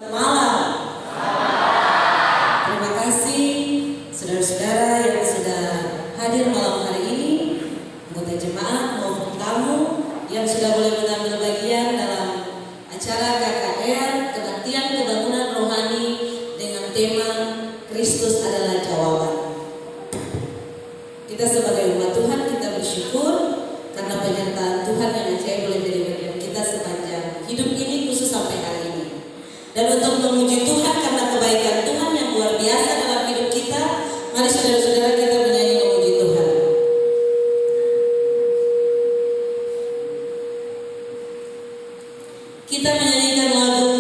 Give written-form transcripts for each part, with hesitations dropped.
Malam. Terima kasih saudara-saudara yang sudah hadir malam hari ini, anggota jemaat maupun tamu yang sudah boleh mengambil bagian dalam acara KKR Kebaktian Kebangunan Rohani dengan tema Kristus adalah Jawaban. Kita sebagai umat Tuhan, kita bersyukur karena penyertaan Tuhan yang ajaib boleh jadi bagian kita sepanjang hidup ini, khusus sampai hari ini. Dan untuk memuji Tuhan karena kebaikan Tuhan yang luar biasa dalam hidup kita, mari saudara-saudara kita menyanyi memuji Tuhan. Kita menyanyikan lagu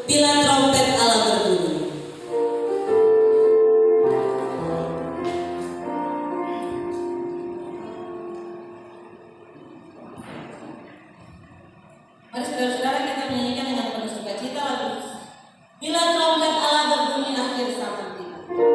Bila Trompet Allah Berbunyi. Mari saudara-saudara kita menyanyikan dengan penuh sukacita lagu Bila Trompet Allah Berbunyi akhir zaman kita.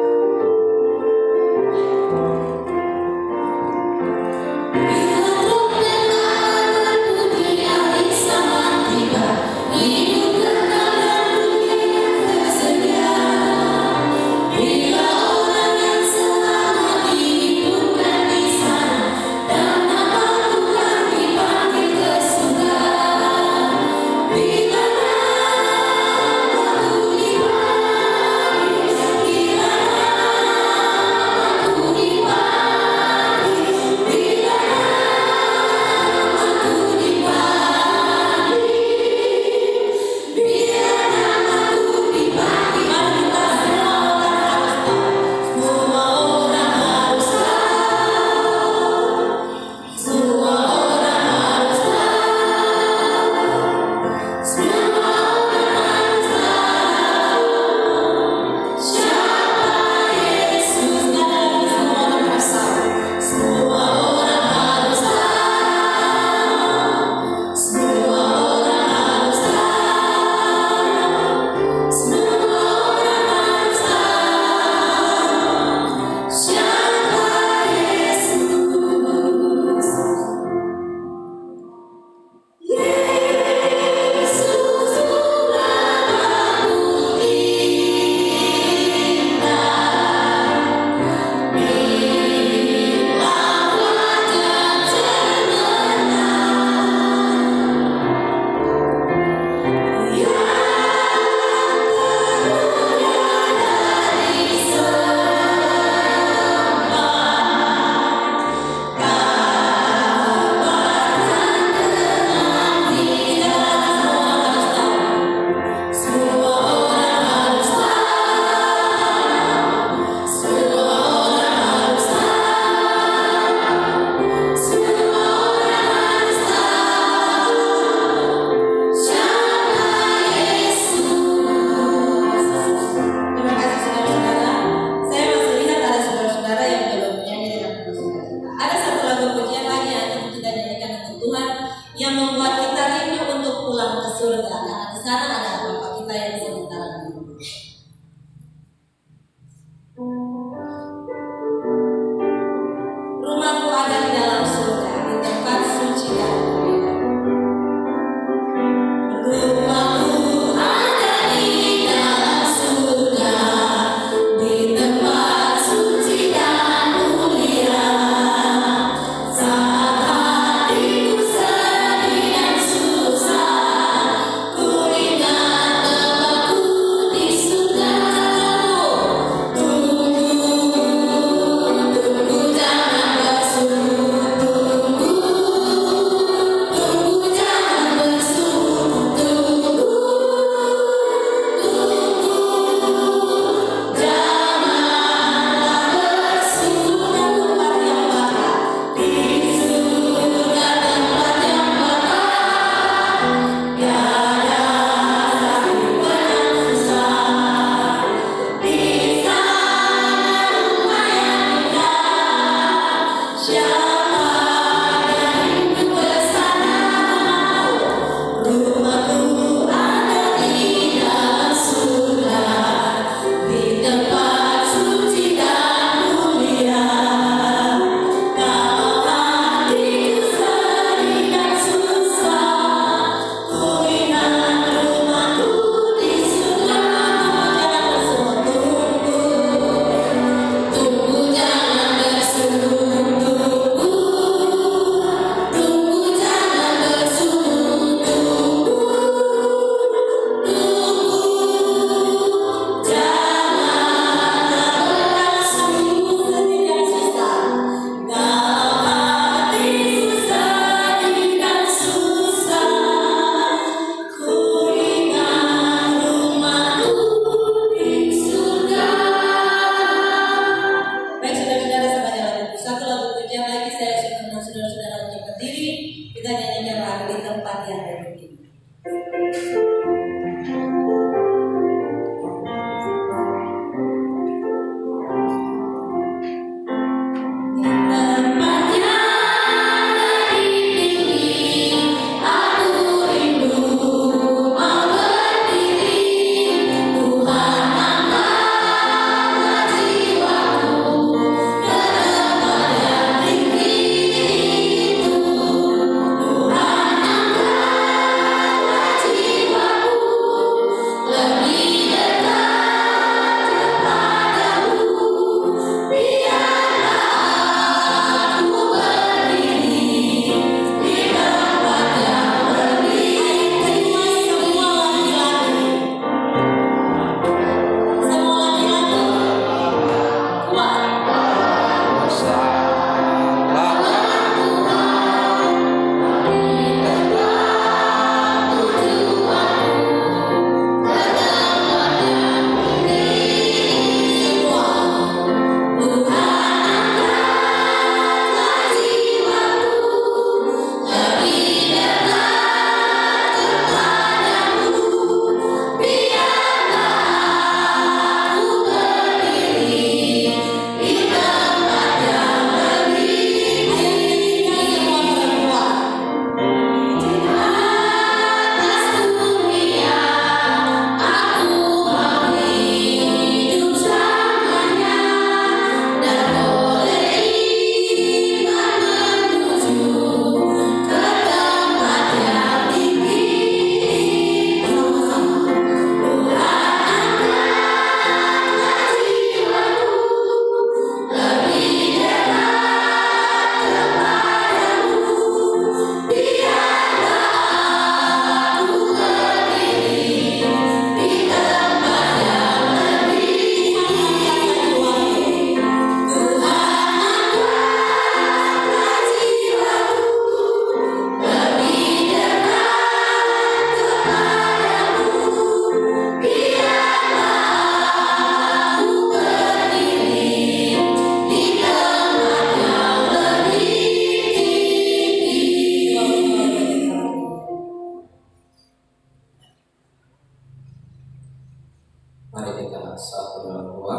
Mari kita satu dalam doa.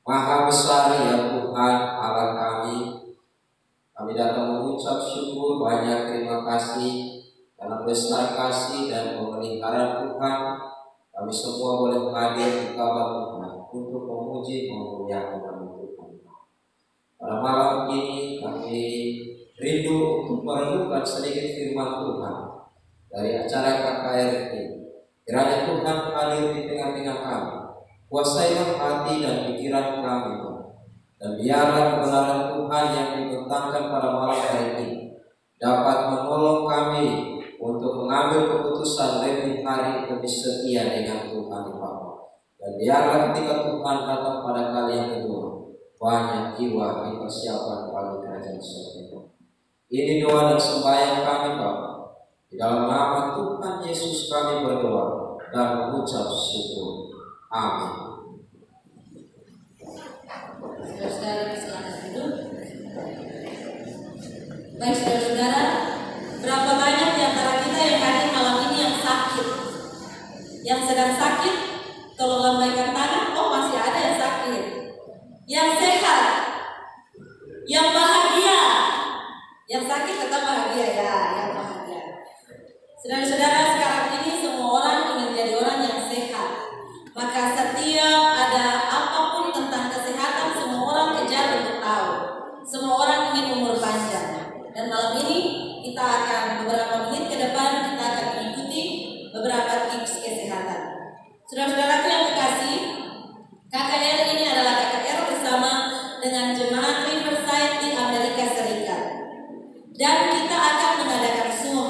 Maha besar ya Tuhan Allah kami datang mengucap syukur banyak terima kasih karena besar kasih dan pemeliharaan Tuhan. Kami semua boleh hadir di kabar Tuhan untuk memuji memuliakan nama Tuhan. Pada malam ini kami rindu untuk merenungkan sedikit firman Tuhan dari acara KKR ini. Kiranya Tuhan hadir di tengah-tengah kami. Kuasailah hati dan pikiran kami, dan biarlah kebenaran Tuhan yang dibentangkan pada malam hari ini dapat menolong kami untuk mengambil keputusan lebih hari lebih setia dengan Tuhan Bapa. Dan biarlah ketika Tuhan datang pada kali yang kedua, banyak jiwa dipersiapkan bagi kerajaan surga. Ini doa dan sembahyang kami Bapa. Di dalam nama Tuhan Yesus kami berdoa dan mengucap syukur. Amin. Saudara-saudara silakan duduk. Baik saudara-saudara, berapa banyak di antara kita yang hadir malam ini yang sakit? Yang sedang sakit, tolong lambaikan tangan. Oh, masih ada yang sakit. Yang sehat, yang bahagia. Yang sakit tetap bahagia ya, yang bahagia. Saudara-saudara, sekarang ini semua orang ingin jadi orang yang sehat. Maka setiap ada apapun tentang kesehatan, semua orang kejar untuk tahu. Semua orang ingin umur panjang. Dan malam ini kita akan beberapa menit ke depan kita akan mengikuti beberapa tips kesehatan. Saudara-saudaraku yang kekasih, KKR ini adalah KKR bersama dengan jemaat Riverside di Amerika Serikat. Dan kita akan mengadakan Zoom.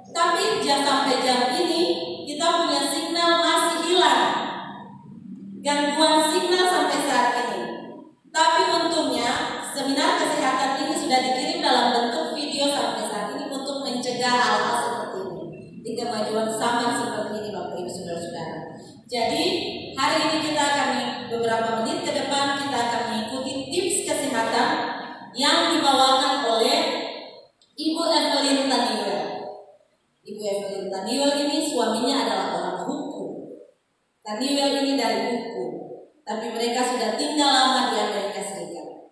Tapi sampai jam ini kita punya signal masih hilang. Gangguan signal sampai saat ini. Tapi untungnya seminar kesehatan ini sudah dikirim dalam bentuk video sampai saat ini untuk mencegah hal-hal seperti ini di kemajuan zaman seperti ini Bapak Ibu Saudara-saudara. Jadi hari ini kita akan beberapa menit ke depan kita akan mengikuti tips kesehatan yang dibawakan oleh Ibu Evelyn Taniwel. Ibu Evelyn Taniwel ini suaminya adalah orang hukum. Taniwel ini dari hukum, tapi mereka sudah tinggal lama di Amerika Serikat.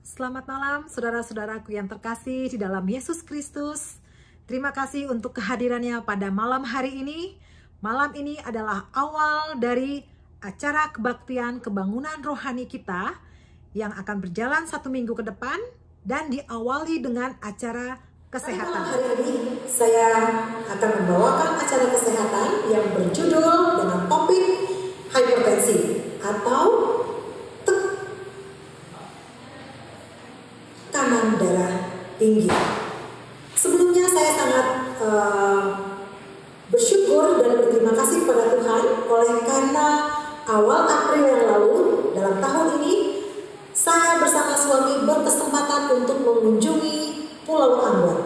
Selamat malam saudara-saudaraku yang terkasih di dalam Yesus Kristus. Terima kasih untuk kehadirannya pada malam hari ini. Malam ini adalah awal dari acara kebaktian kebangunan rohani kita yang akan berjalan 1 minggu ke depan dan diawali dengan acara kesehatan. Hari ini saya akan membawakan acara kesehatan yang berjudul dengan topik hipertensi atau tekanan darah tinggi. Sebelumnya saya sangat bersyukur dan berterima kasih kepada Tuhan oleh karena awal April yang lalu dalam tahun ini saya bersama suami berkesempatan untuk mengunjungi Pulau Ambon.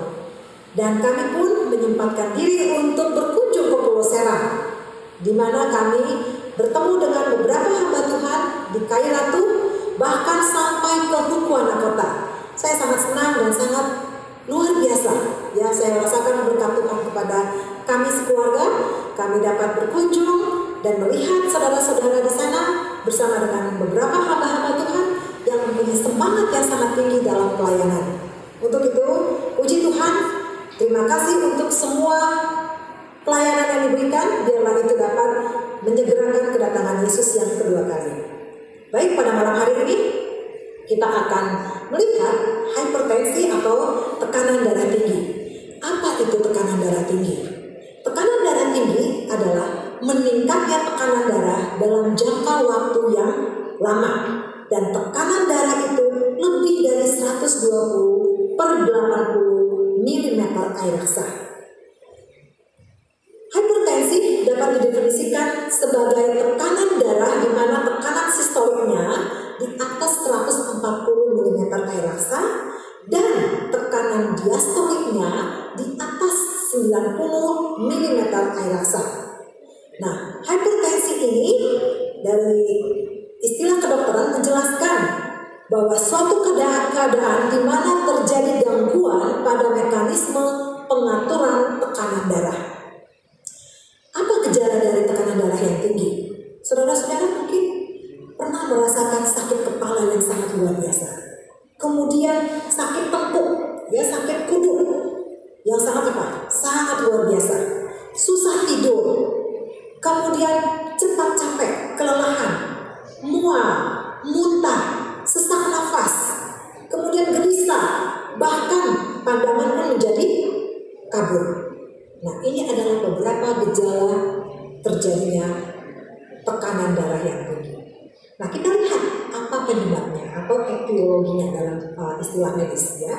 Dan kami pun menyempatkan diri untuk berkunjung ke Pulau Seram, di mana kami bertemu dengan beberapa hamba Tuhan di Kairatu, bahkan sampai ke Hukuana Kota. Saya sangat senang dan sangat luar biasa. Ya, saya rasakan berkat Tuhan kepada kami sekeluarga. Kami dapat berkunjung dan melihat saudara-saudara di sana bersama dengan beberapa hamba-hamba Tuhan yang mempunyai semangat yang sangat tinggi dalam pelayanan. Untuk itu, puji Tuhan, terima kasih untuk semua pelayanan yang diberikan, biarlah itu dapat menyegerakan kedatangan Yesus yang kedua kali. Baik, pada malam hari ini kita akan melihat hipertensi atau tekanan darah tinggi. Apa itu tekanan darah tinggi? Tekanan darah tinggi adalah meningkatnya tekanan darah dalam jangka waktu yang lama. Dan tekanan darah itu lebih dari 120/80 mm air raksa. Hipertensi dapat didefinisikan sebagai tekanan darah di mana tekanan sistoliknya di atas 140 mm air raksa dan tekanan diastoliknya di atas 90 mm air raksa. Nah, hipertensi ini dari istilah kedokteran menjelaskan bahwa suatu keadaan di mana terjadi gangguan pada mekanisme pengaturan tekanan darah. Apa gejala dari tekanan darah yang tinggi? Saudara-saudara mungkin pernah merasakan sakit kepala yang sangat luar biasa. Kemudian sakit tengkuk, ya, sakit kuduk yang sangat apa? Sangat luar biasa. Susah tidur. Kemudian cepat capek, kelelahan, mual, muntah, sesak nafas, kemudian gelisah, bahkan pandangan pun menjadi kabur. Nah, ini adalah beberapa gejala terjadinya tekanan darah yang tinggi. Nah, kita lihat apa penyebabnya atau etiologinya dalam istilah medis, ya.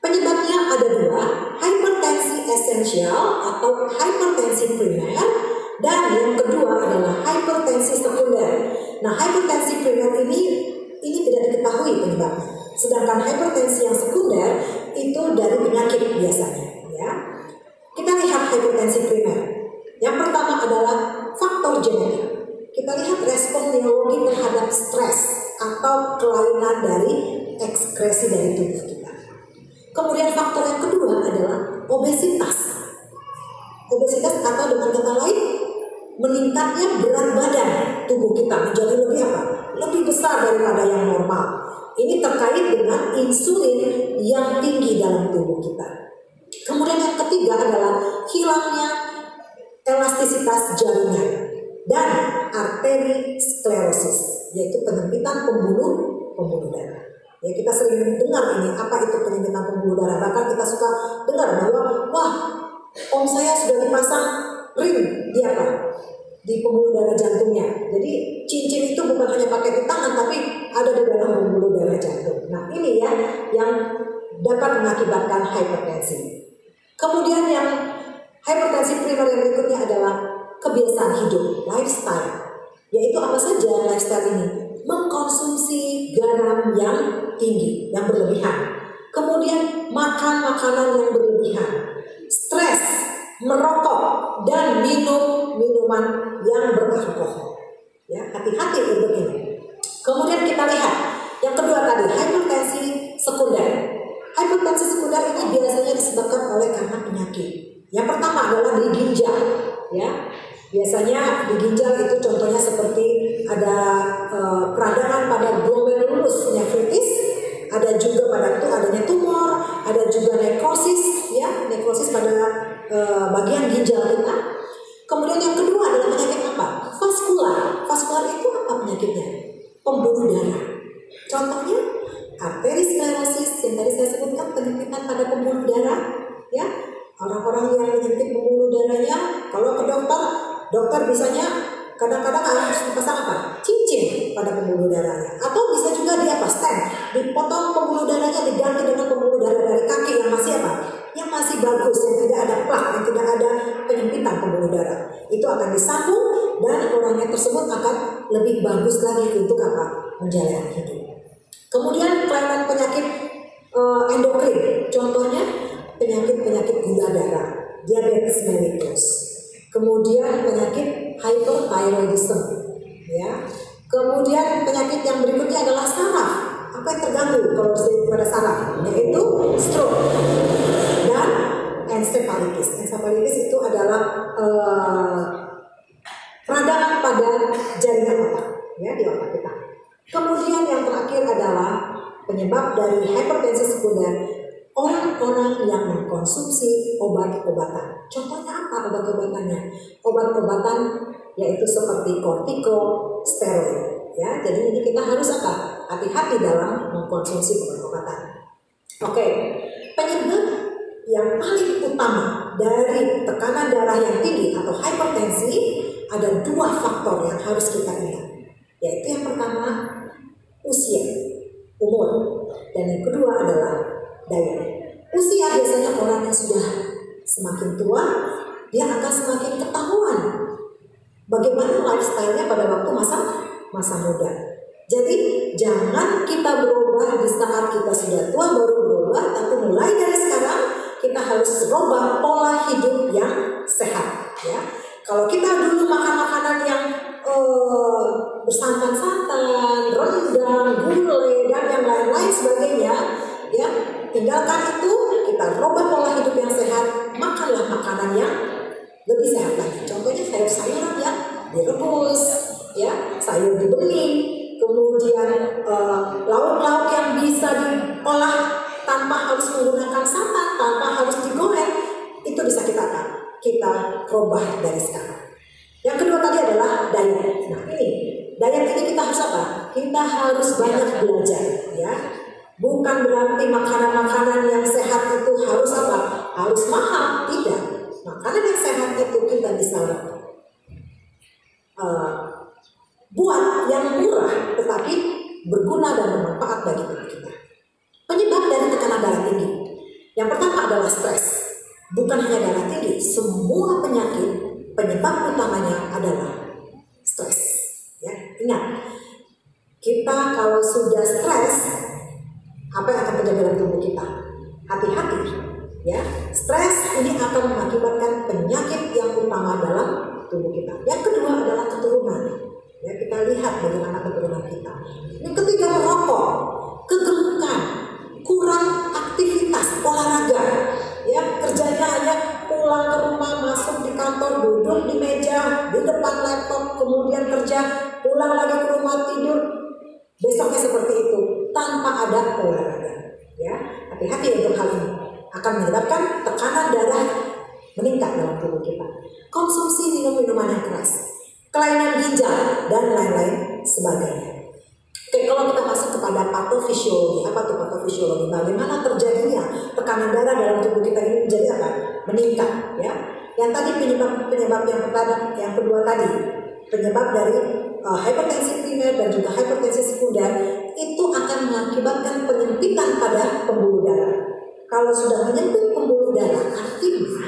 Penyebabnya ada dua, hipertensi esensial atau hipertensi primer, dan yang kedua adalah hipertensi sekunder. Nah, hipertensi primer ini tidak diketahui penyebabnya. Sedangkan hipertensi yang sekunder itu dari penyakit biasanya, ya. Kita lihat hipertensi primer. Yang pertama adalah faktor genetik. Kita lihat respon neurologi terhadap stres atau kelainan dari ekskresi dari tubuh kita. Kemudian faktor yang kedua adalah obesitas. Obesitas atau dengan kata lain meningkatnya berat badan tubuh kita menjadi lebih apa? Lebih besar daripada yang normal. Ini terkait dengan insulin yang tinggi dalam tubuh kita. Kemudian yang ketiga adalah hilangnya elastisitas jaringan dan arteriosklerosis, yaitu penyempitan pembuluh darah. Ya, kita sering dengar ini, apa itu penyempitan pembuluh darah. Bahkan kita suka dengar bahwa, wah, om saya sudah dipasang ring di apa? Di pembuluh darah jantungnya. Jadi cincin itu bukan hanya pakai di tangan, tapi ada di dalam pembuluh darah jantung. Nah, ini ya yang dapat mengakibatkan hipertensi. Kemudian yang hipertensi primer yang berikutnya adalah kebiasaan hidup, lifestyle. Yaitu apa saja lifestyle ini? Mengkonsumsi garam yang tinggi, yang berlebihan. Kemudian makan makanan yang berlebihan. Stres, merokok, dan minum minuman yang beralkohol. Ya, hati-hati untuk ini. Kemudian kita lihat yang kedua tadi, hipertensi sekunder. Hipertensi sekunder ini biasanya disebabkan oleh karena penyakit. Yang pertama adalah di ginjal, ya. Biasanya di ginjal itu contohnya seperti ada peradangan pada glomerulus nephritis, ada juga pada adanya tumor, ada juga nekrosis, ya, nekrosis pada bagian ginjal kita. Kemudian yang kedua adalah penyakit apa? Vaskular. Vaskular itu apa penyakitnya? Pembuluh darah. Contohnya arteriosklerosis yang tadi saya sebutkan, penyempitan pada pembuluh darah, ya. Orang-orang yang menyempit pembuluh darahnya, kalau ke dokter biasanya kadang-kadang harus dipasang apa? Cincin pada pembuluh darahnya, atau bisa juga dia stent, dipotong pembuluh darahnya, diganti dengan pembuluh darah dari kaki yang masih apa? Yang masih bagus, yang tidak ada plak, yang tidak ada penyempitan pembuluh darah. Itu akan disambung dan orangnya tersebut akan lebih bagus lagi untuk apa? Menjalani hidup. Kemudian kelainan penyakit endokrin, contohnya penyakit gula darah, diabetes mellitus. Kemudian penyakit hyperthyroidism, ya. Kemudian penyakit yang berikutnya adalah saraf. Apa yang terganggu kalau pada saraf? Yaitu stroke dan encephalitis. Encephalitis itu adalah peradangan pada jaringan otak, ya, di otak kita. Kemudian yang terakhir adalah penyebab dari hipertensi sekunder, orang-orang yang mengkonsumsi obat-obatan. Contohnya apa obat-obatannya? Obat-obatan yaitu seperti kortikosteroid. Ya, jadi ini kita harus apa? Hati-hati dalam mengkonsumsi obat-obatan. Oke, penyebab yang paling utama dari tekanan darah yang tinggi atau hipertensi ada dua faktor yang harus kita ingat. Yaitu yang pertama usia, umur, dan yang kedua adalah daya. Usia biasanya orang yang sudah semakin tua, dia akan semakin ketahuan bagaimana lifestyle-nya pada waktu masa muda. Jadi jangan kita berubah di saat kita sudah tua baru berubah, tapi mulai dari sekarang kita harus rubah pola hidup yang sehat. Ya, kalau kita dulu makan makanan yang bersantan-santan, rendang, gulai, dan yang lain-lain sebagainya, ya, tinggalkan itu, kita rubah pola hidup yang sehat, makanlah makanan yang lebih sehat lagi. Contohnya sayur-sayuran yang direbus, diet ini kita harus apa? Kita harus banyak belajar, ya. Bukan berarti makanan-makanan yang sehat itu harus apa? Harus mahal, tidak. Makanan yang sehat itu kita bisa buat yang murah, tetapi berguna dan bermanfaat bagi tubuh kita. Penyebab dari tekanan darah tinggi, yang pertama adalah stres. Bukan hanya darah tinggi, semua penyakit penyebab utamanya adalah stres. Ya, ingat, kita kalau sudah stres, apa yang akan terjadi dalam tubuh kita? Hati-hati, ya. Stres ini akan mengakibatkan penyakit yang utama dalam tubuh kita. Yang kedua adalah keturunan. Ya, kita lihat bagaimana keturunan kita. Yang ketiga, merokok, kegemukan, kurang aktivitas olahraga. Ya, kerjanya hanya pulang ke rumah, masuk di kantor, duduk di meja, di depan laptop, kemudian kerja, pulang lagi ke rumah, tidur. Besoknya seperti itu, tanpa ada olahraga. Ya, hati-hati untuk hal ini. Akan menyebabkan tekanan darah meningkat dalam tubuh kita. Konsumsi minuman yang keras, kelainan ginjal, dan lain-lain sebagainya. Oke, kalau kita masuk kepada patofisiologi, apa tuh patofisiologi? Bagaimana terjadinya tekanan darah dalam tubuh kita ini menjadi apa? Meningkat, ya. Yang tadi penyebab yang pertama, yang kedua tadi, penyebab dari hipertensi primer dan juga hipertensi sekunder itu akan mengakibatkan penyempitan pada pembuluh darah. Kalau sudah menyempit pembuluh darah, artinya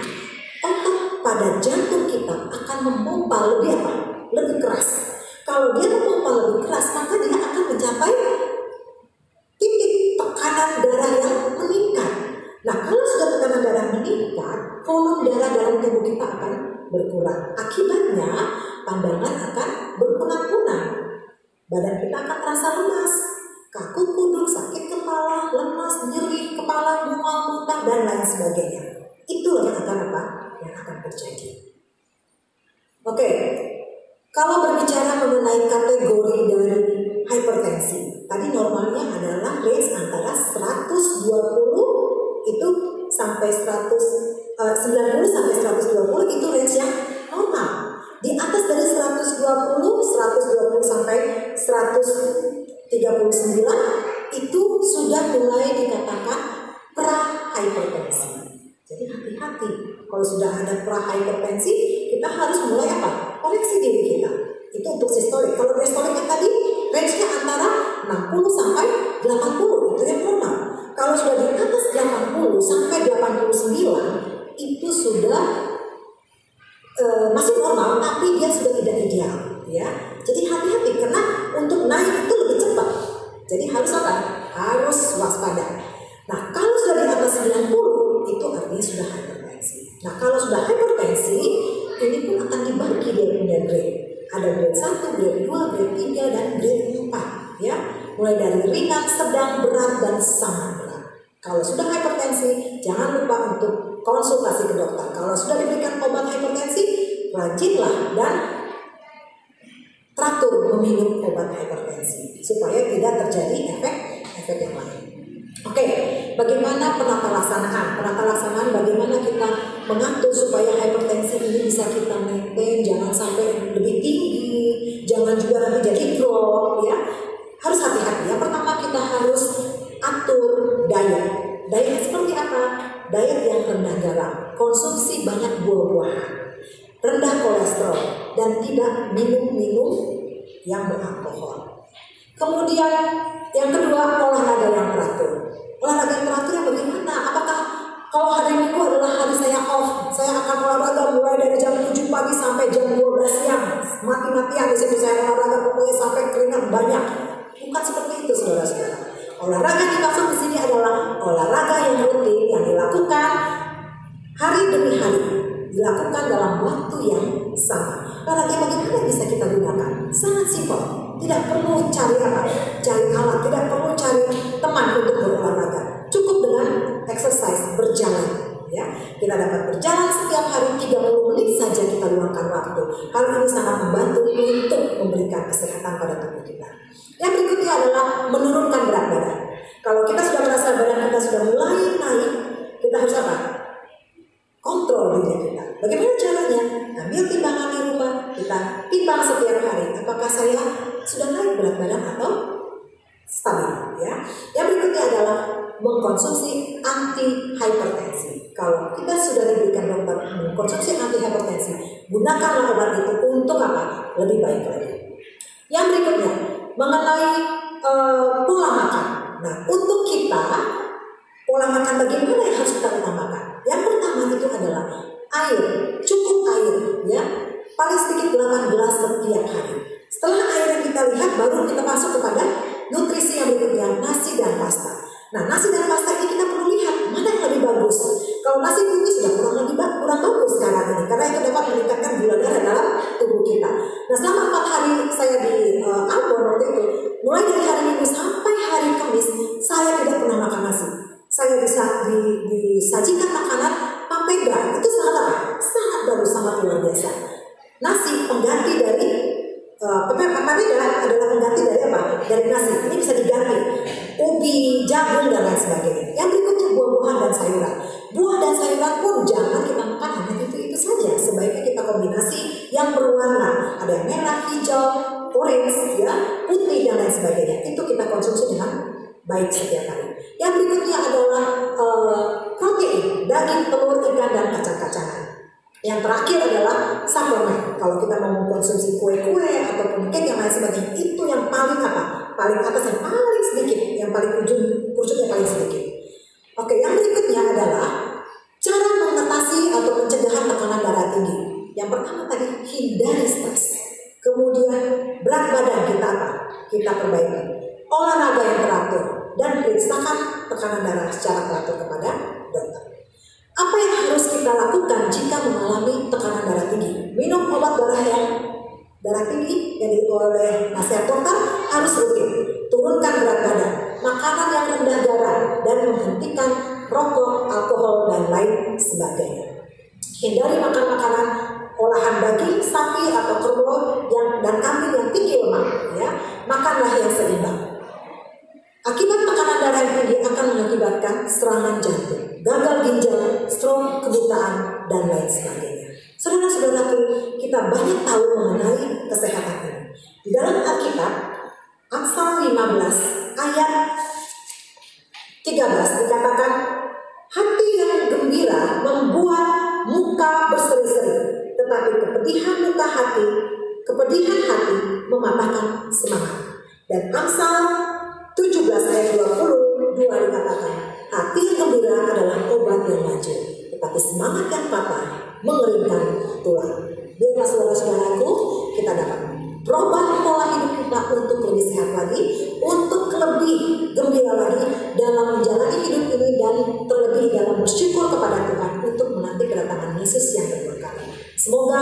otot pada jantung kita akan memompa lebih apa? Lebih keras. Kalau dia memompa lebih keras, maka dia akan mencapai titik tekanan darah yang meningkat. Nah, kalau sudah tekanan darah meningkat, volume darah dalam tubuh kita akan berkurang. Akibatnya, pandangan akan berkunang-kunang. Badan kita akan terasa lemas, kaku kuduk, sakit kepala, lemas, nyeri kepala, mual, muntah, dan lain sebagainya. Itulah yang akan apa? Yang akan terjadi. Oke. Kalau berbicara mengenai kategori dari hipertensi, tadi normalnya adalah range antara 120 itu sampai 90 sampai 120 itu range yang normal. Di atas dari 120 sampai 139 itu sudah mulai dikatakan pra-hipertensi. Jadi hati-hati, kalau sudah ada pra-hipertensi, kita harus mulai apa? Koreksi diri kita. Itu untuk sistolik. Kalau diastoliknya tadi, range-nya antara 60 sampai 80, itu yang normal. Kalau sudah di atas 80 sampai 89, itu sudah masih normal, tapi dia sudah tidak ideal. Ya, jadi hati-hati, karena untuk naik itu lebih cepat. Jadi harus apa? Harus waspada. Nah, kalau sudah di atas 90, itu artinya sudah hipertensi. Nah, kalau sudah hipertensi, ini pun akan dibagi dia punya grade. Ada grade 1, grade 2, grade 3, dan grade 4. Ya, mulai dari ringan, sedang, berat, dan sangat berat. Kalau sudah hipertensi, jangan lupa untuk konsultasi ke dokter. Kalau sudah diberikan obat hipertensi, rajinlah dan teratur meminum obat hipertensi supaya tidak terjadi efek yang lain. Oke, bagaimana penata laksanaan? Penata laksanaan bagaimana kita mengatur supaya hipertensi ini bisa kita maintain, jangan sampai lebih tinggi, jangan juga nanti jadi drop, ya. Harus hati-hati. Yang pertama kita harus atur diet. Diet seperti apa? Diet yang rendah garam, konsumsi banyak buah-buahan, rendah kolesterol, dan tidak minum-minum yang beralkohol. Kemudian yang kedua, olahraga yang teratur. Olahraga yang teratur yang bagaimana? Apakah kalau hari Minggu adalah hari saya off, saya akan olahraga mulai dari jam 7 pagi sampai jam 12 siang, mati-matian di situ saya olahraga pokoknya sampai keringat banyak? Bukan seperti itu, saudara-saudara. Olahraga dimaksud di sini adalah olahraga yang rutin yang dilakukan hari demi hari, dilakukan dalam waktu yang sama. Olahraga bagaimana bisa kita gunakan? Sangat simpel. Tidak perlu cari alat, tidak perlu cari teman untuk berolahraga. Cukup dengan exercise, berjalan. Ya, kita dapat berjalan setiap hari 30 menit saja kita luangkan waktu. Hal ini sangat membantu untuk memberikan kesehatan pada tubuh kita. Yang berikutnya adalah menurunkan berat badan. Kalau kita sudah merasa badan kita sudah mulai naik, kita harus apa? Kontrol diri kita. Bagaimana caranya? Ambil timbangan di rumah, kita timbang setiap hari. Apakah saya sudah naik berat badan atau stabil ya. Yang berikutnya adalah mengkonsumsi anti hipertensi. Kalau kita sudah diberikan dokter mengkonsumsi anti hipertensi, gunakanlah obat itu untuk apa? Lebih baik lagi. Yang berikutnya mengenai pola makan. Nah, untuk kita pola makan bagaimana yang harus kita utamakan? Yang pertama itu adalah air, cukup air ya. Paling sedikit 8 gelas setiap hari. Setelah air yang kita lihat, baru kita masuk kepada nutrisi yang berikutnya, nasi dan pasta. Nah, nasi dan pasta ini kita perlu lihat mana yang lebih bagus. Kalau nasi putih sudah kurang bagus sekarang ini, karena itu dapat meningkatkan gula darah dalam tubuh kita. Nah, selama 4 hari saya di Ambon waktu itu, mulai dari hari Minggu sampai hari Kamis, saya tidak pernah makan nasi. Saya bisa disajikan makanan papeda, itu sangat bagus, sangat luar biasa. Nasi pengganti dari papeda adalah pengganti dari apa? Dari nasi. Ini bisa diganti ubi, jagung dan lain sebagainya. Yang berikutnya buah-buahan dan sayuran. Buah dan sayuran pun jangan kita makan hanya itu saja. Sebaiknya kita kombinasi yang berwarna. Ada yang merah, hijau, orange, ya, putih dan lain sebagainya. Itu kita konsumsi dengan baik setiap hari. Yang berikutnya adalah protein, daging, telur, ikan dan kacang-kacangan. Yang terakhir adalah suplemen. Kalau kita mau mengkonsumsi kue-kue ataupun cake yang lain sebagainya, itu yang paling apa? Paling atas, yang paling sedikit, yang paling ujung kursusnya paling sedikit. Oke, yang berikutnya adalah cara mengatasi atau pencegahan tekanan darah tinggi. Yang pertama tadi, hindari stres. Kemudian berat badan kita apa? Kita perbaiki. Olahraga yang teratur dan periksakan tekanan darah secara teratur kepada dokter. Apa yang harus kita lakukan jika mengalami tekanan darah tinggi? Minum obat darah tinggi yang oleh nasihat dokter harus rutin. Turunkan berat badan, makanan yang rendah garam, dan menghentikan rokok, alkohol, dan lain sebagainya. Hindari makan makanan olahan daging sapi atau kerbau dan kambing yang tinggi lemak. Ya, makanlah yang seimbang. Akibat tekanan darah yang tinggi akan mengakibatkan serangan jantung, gagal ginjal, stroke, kebutaan, dan lain sebagainya. Saudara-saudaraku, kita banyak tahu mengenai kesehatan ini. Di dalam Alkitab, Amsal 15 ayat 13 dikatakan, hati yang gembira membuat muka berseri-seri, tetapi kepedihan hati mematahkan semangat. Dan Amsal 17 ayat 22 dikatakan, hati yang gembira adalah obat yang maju, tetapi semangat yang patah mengeringkan tulang. Biarlah saudara-saudaraku, kita dapat berubah pola hidup kita untuk lebih sehat lagi, untuk lebih gembira lagi dalam menjalani hidup ini, dan terlebih dalam bersyukur kepada Tuhan untuk menanti kedatangan Yesus yang kedua kali. Semoga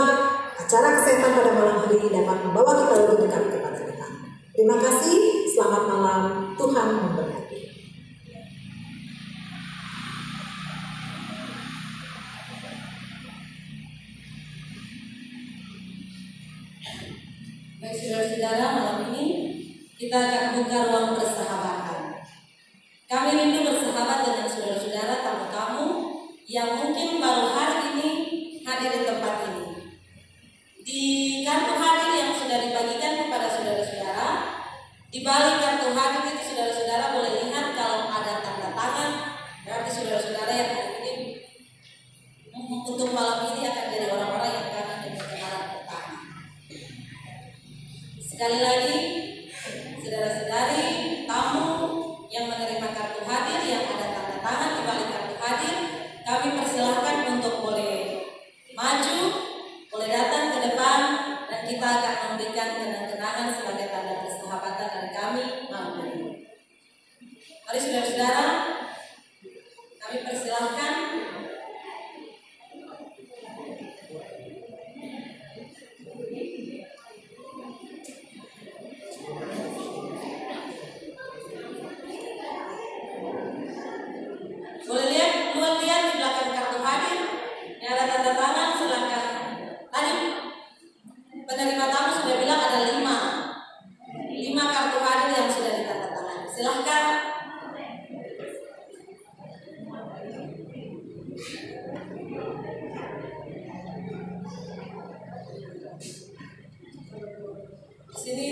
acara kesehatan pada malam hari ini dapat membawa kita lebih dekat kepada Tuhan. Terima kasih, selamat malam, Tuhan memberkati. Baik saudara-saudara, malam ini kita akan buka ruang persahabatan. Kami rindu bersahabat dengan saudara-saudara tamu-tamu yang mungkin baru hari ini hadir di tempat ini. Di kartu hadir yang sudah dibagikan kepada saudara-saudara, di balik kartu hadir itu saudara-saudara boleh lihat kalau ada tanda tangan, berarti saudara-saudara yang hari ini untuk malam ini akan jadi orang-orang yang akan menjadi kenalan pertama. Sekali lagi, saudara-saudari, tamu yang menerima kartu hadir yang ada tanda tangan di balik kartu hadir, kami persilahkan untuk boleh maju, boleh datang ke depan, dan kita akan memberikan kenang-kenangan sebagai tanda persahabatan dari kami malam ini. Mari saudara-saudara, kami persilahkan. Boleh lihat di belakang kartu hadir yang ada tanda tangan, silakan. Tadi penerima tamu sudah bilang ada 5 kartu hadir yang sudah ditandatangani. Silahkan. Di sini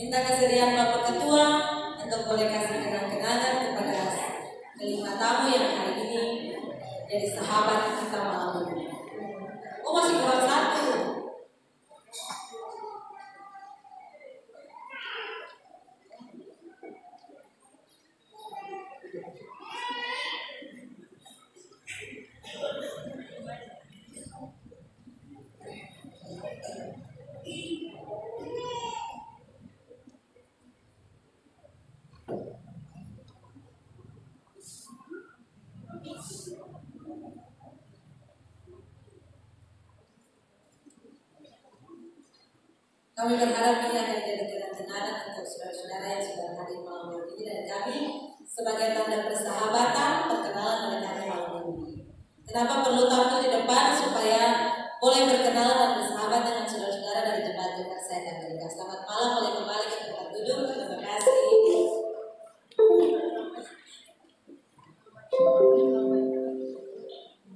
Minta kesediaan Bapak Ketua untuk boleh kasih kenang-kenangan kepada kelima tamu yang hari ini jadi sahabat kita malam ini. Oh, masih kurang satu. Kami berharap ini akan jadi kenang-kenangan untuk saudara-saudara yang sudah hadir malam ini, dan kami sebagai tanda persahabatan perkenalan mereka malam ini. Kenapa perlu tampil di depan? Supaya boleh berkenalan dan bersahabat dengan saudara-saudara dari Jemaat Jakarta dan Amerika. Selamat malam, boleh kembali ke tempat duduk. Terima kasih.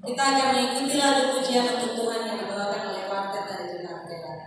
Kita akan mengikuti lagu pujian untuk Tuhan yang dibawakan oleh warga dari Jemaat Jakarta.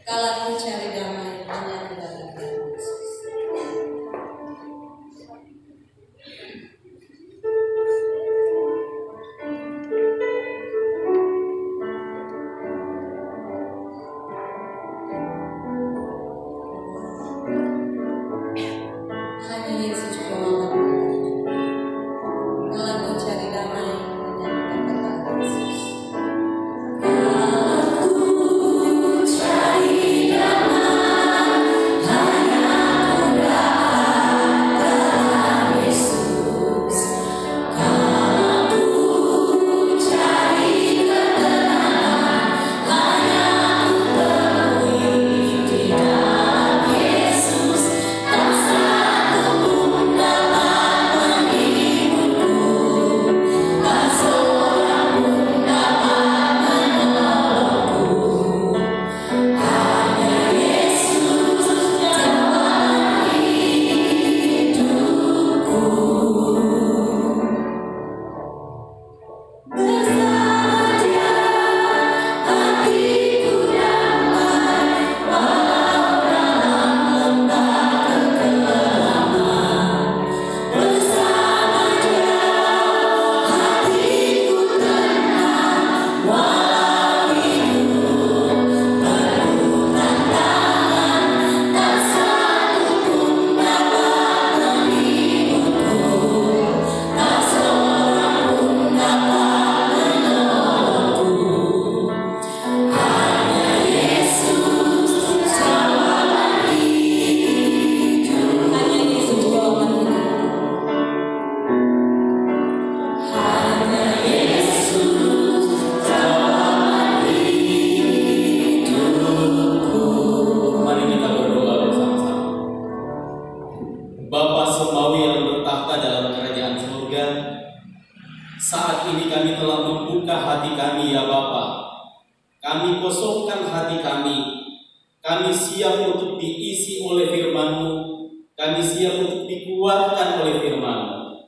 Kalau aku cari damai hanya di dalam Yesus. Hanya Yesus bawakan. Kalau aku cari damai hanya di dalam Yesus. kami telah membuka hati kami ya Bapa. Kami kosongkan hati kami. Kami siap untuk diisi oleh firman-Mu. Kami siap untuk dikuatkan oleh firman-Mu.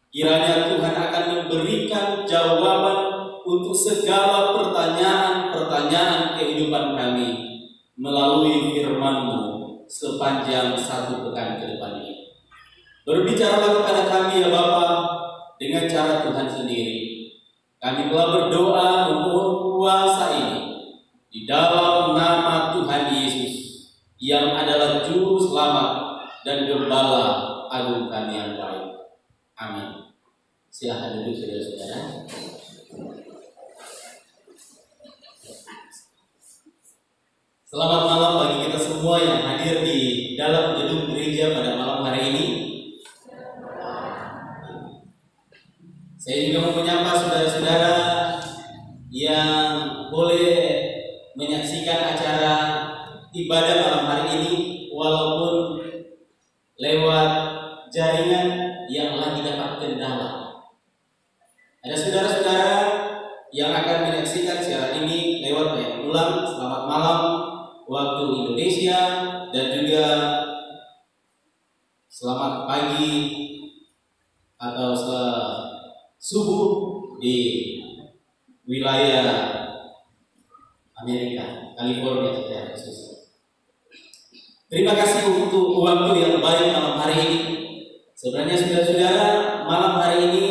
Kiranya Tuhan akan memberikan jawaban untuk segala pertanyaan-pertanyaan kehidupan kami melalui firman-Mu sepanjang 1 pekan ke depan ini. Berbicaralah kepada kami ya Bapa dengan cara Tuhan sendiri. Kami telah berdoa memohon kuasa ini di dalam nama Tuhan Yesus yang adalah juru selamat dan gembala agung kami yang baik. Amin. Silahkan duduk saudara-saudara. Selamat malam bagi kita semua yang hadir di dalam gedung gereja pada malam hari ini. Saya juga mau menyapa saudara-saudara yang boleh menyaksikan acara ibadah malam hari ini walaupun lewat jaringan yang lagi dapat kendala. Ada saudara-saudara yang akan menyaksikan siaran ini lewat tayangan ulang. Selamat malam waktu Indonesia dan juga selamat pagi atau subuh di wilayah Amerika, California secara khusus. Terima kasih untuk waktu yang baik malam hari ini. Sebenarnya saudara-saudara, malam hari ini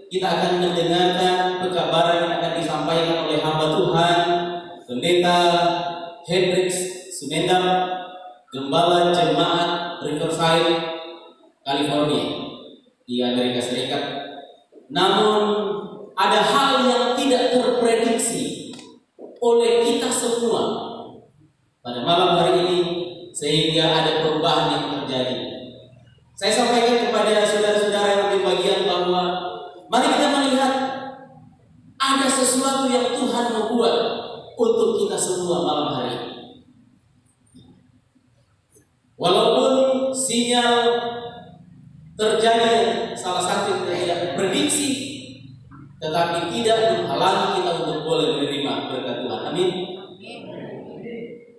kita akan mendengarkan pekabaran yang akan disampaikan oleh hamba Tuhan Pendeta Hendrik Sumendam, Gembala Jemaat Riverside, California di Amerika Serikat. Namun ada hal yang tidak terprediksi oleh kita semua pada malam hari ini sehingga ada perubahan yang terjadi. Saya sampaikan kepada saudara-saudara yang berbagian bahwa mari kita melihat ada sesuatu yang Tuhan membuat untuk kita semua malam hari ini. Walaupun sinyal terjadi salah satu yang tidak prediksi, tetapi tidak menghalangi kita untuk boleh menerima berkat Tuhan. Amin.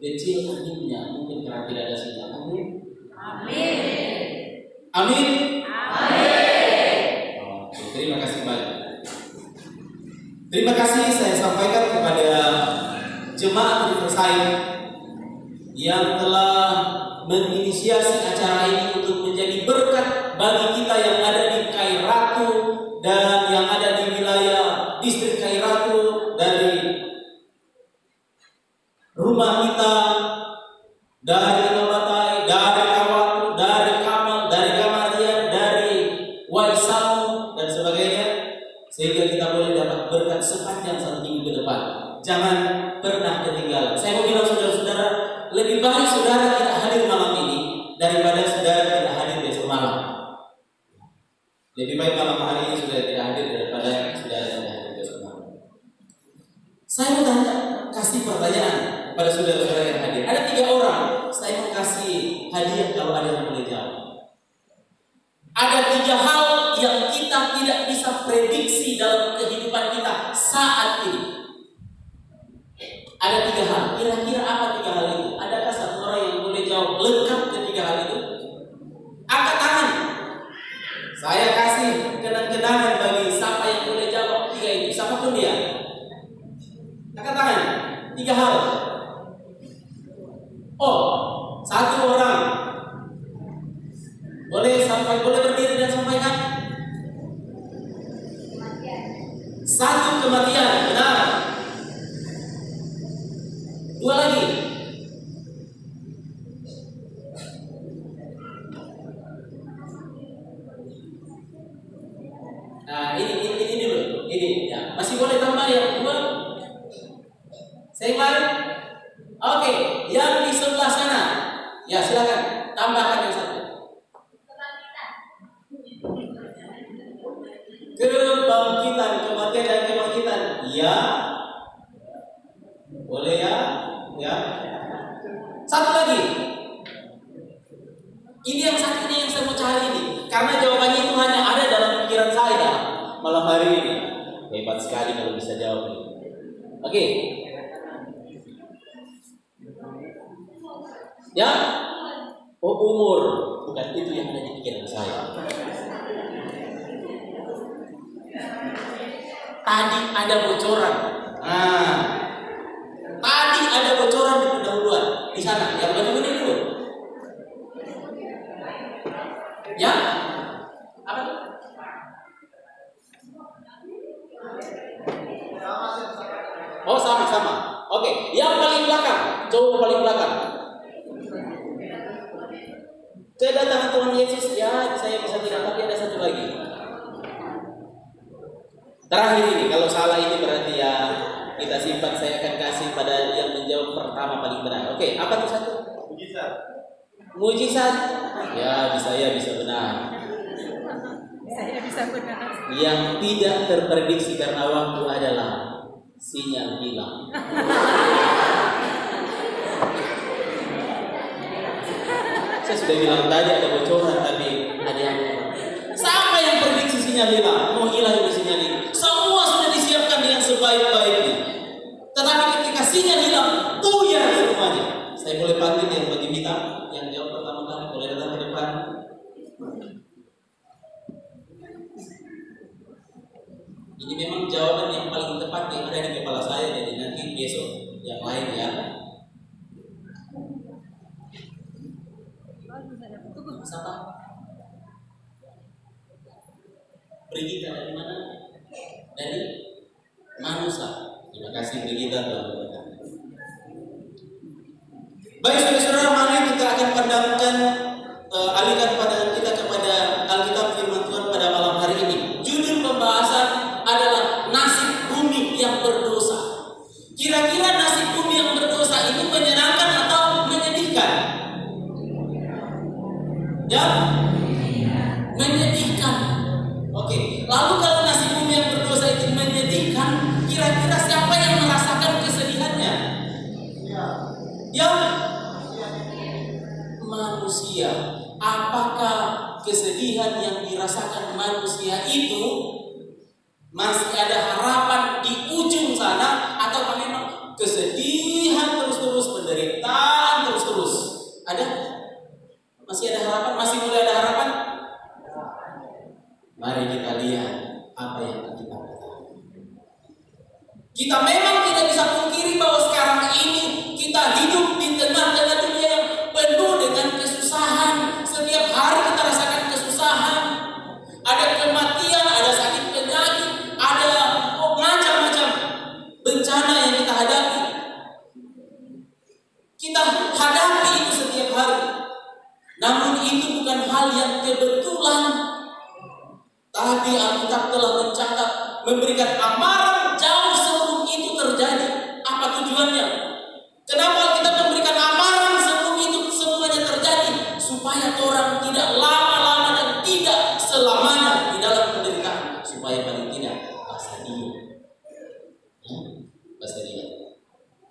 Kecil anginnya mungkin karena tidak ada sinyal. Amin. Amin. Amin. Amin. Oke, terima kasih banyak. Terima kasih saya sampaikan kepada jemaat Riverside yang telah menginisiasi acara ini untuk menjadi berkat bagi kita yang ada di Kairatu dan yang ada di wilayah distrik Kairatu, dari rumah kita, dari Nabatai, dari Kawatu, dari Kamal, dari Kamarian, dari Waisamu dan sebagainya, sehingga kita boleh dapat berkat sepanjang 1 minggu ke depan. Jangan pernah ketinggalan. Saya mau bilang saudara-saudara, lebih baik saudara tidak hadir malam ini daripada saudara tidak hadir besok malam. Lebih baik malam hari ini saudara tidak hadir daripada saudara tidak hadir besok malam. Saya mau tanya, kasih pertanyaan pada saudara-saudara yang hadir. Ada 3 orang saya mau kasih hadiah kalau ada yang boleh jawab. Ada 3 hal yang kita tidak bisa prediksi dalam kehidupan kita saat ini. Ada 3 hal. Kira-kira apa 3 hal itu? Adakah satu orang yang boleh jawab lengkap ketiga hal itu? Angkat tangan. Saya kasih kenang-kenangan bagi siapa yang boleh jawab 3 itu. Siapapun dia. Angkat tangan. 3 hal. Oh, 1 orang. Boleh berdiri dan sampaikan. 1 kematian. Benar. 2 lagi. Nah, ini dulu. Ini ya. Masih boleh tambah yang 2? Seimbang? Oke, yang di sebelah sana. Ya, silakan tambahkan yang 1. Kebangkitan, kematian dan kebangkitan. Ya. Boleh ya? Ya. 1 lagi. Ini yang 1 ini yang saya mau cari ini. Karena jawabannya itu hanya ada dalam pikiran saya malam hari ini. Hebat sekali kalau bisa jawab. Oke. Ya? Oh, umur. Bukan itu yang ada di pikiran saya. Tadi ada bocoran. Nah, tadi ada bocoran di pendahuluan. Di sana, yang baju kuning dulu. Ya? Apa tuh? Oh, sama-sama. Oke, yang paling belakang. Coba paling belakang. Kedatangan Tuhan Yesus, ya saya bisa tidak, tapi ada satu lagi. Terakhir ini, kalau salah ini berarti ya kita simpan, saya akan kasih pada yang menjawab pertama paling benar. Oke, apa tuh satu? Mujizat. Mujizat? Ya, bisa benar. Saya bisa benar. Yang tidak terprediksi karena waktu adalah sinyal hilang. Saya sudah bilang tadi ada bocoran, tapi ada yang siapa yang prediksi sinyal hilang? Mau hilang itu sinyal hilang. Semua sudah disiapkan dengan sebaik-baiknya. Tetapi ketika sinyal hilang, buyar semuanya. Saya boleh panggil yang bagi kita yang jawab pertama kali, boleh datang ke depan. Ini memang jawaban yang paling tepat yang ada di kepala saya, jadi nanti besok yang lain ya. Siapa? Brigita dari mana? Dari Manusa. Terima kasih Brigita teman-teman. Baik saudara-saudara, mari kita akan pandangkan alihkan pandangan kita kepada Alkitab firman Tuhan pada malam hari ini. Judul pembahasan adalah nasib bumi yang berdosa. Kira-kira nasib bumi yang berdosa ini menyenangkan atau menyedihkan? Ya? Menyedihkan. Oke. Lalu kalau nasib bumi yang berdosa itu menyedihkan, kira-kira siapa yang merasakan kesedihannya? Ya? Manusia. Apakah kesedihan yang dirasakan manusia itu masih ada harapan di ujung sana, atau memang kesedihan terus-terus, penderitaan terus-terus? Ada? Masih ada harapan? Masih mulai ada harapan? Mari kita lihat apa yang kita katakan. Kita memang tidak bisa pungkiri bahwa sekarang ini kita hidup di tengah-tengah dunia yang penuh dengan kesusahan. Setiap hari kita rasakan kesusahan. Ada kematian, ada sakit penyakit, ada macam-macam bencana yang kita hadapi. Kita hadapi itu setiap hari. Namun itu bukan hal yang kebetulan. Tapi Alkitab telah mencatat, memberikan amaran jauh sebelum itu terjadi. Apa tujuannya? Kenapa Alkitab memberikan amaran sebelum itu semuanya terjadi? Supaya orang tidak lama-lama dan tidak selamanya di dalam penderitaan. Supaya paling tidak bersedia. Bersedia.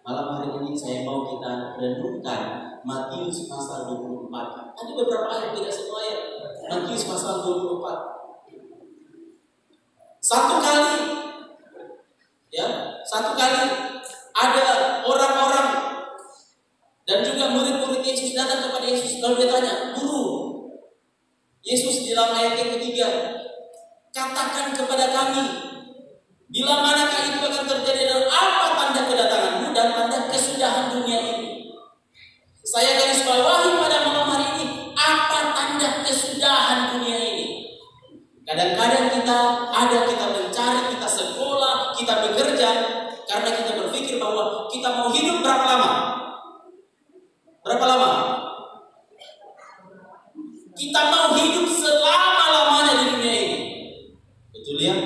Malam hari ini saya mau kita renungkan Matius pasal 24. Ada beberapa ayat, tidak semua ayat. Matius pasal 24. Satu kali ada orang-orang dan juga murid-murid Yesus datang kepada Yesus, lalu dia tanya, "Guru," Yesus di dalam ayat yang ketiga, "Katakan kepada kami, bila manakah itu akan terjadi dan apa tanda kedatanganmu dan tanda kesudahan dunia ini?" Saya garis bawahi pada malam hari ini, apa tanda kesudahan dunia ini? Kadang-kadang kita mencari, kita sekolah, kita bekerja karena kita berpikir bahwa kita mau hidup berapa lama? Berapa lama? Kita mau hidup selama-lamanya di dunia ini. Betul ya?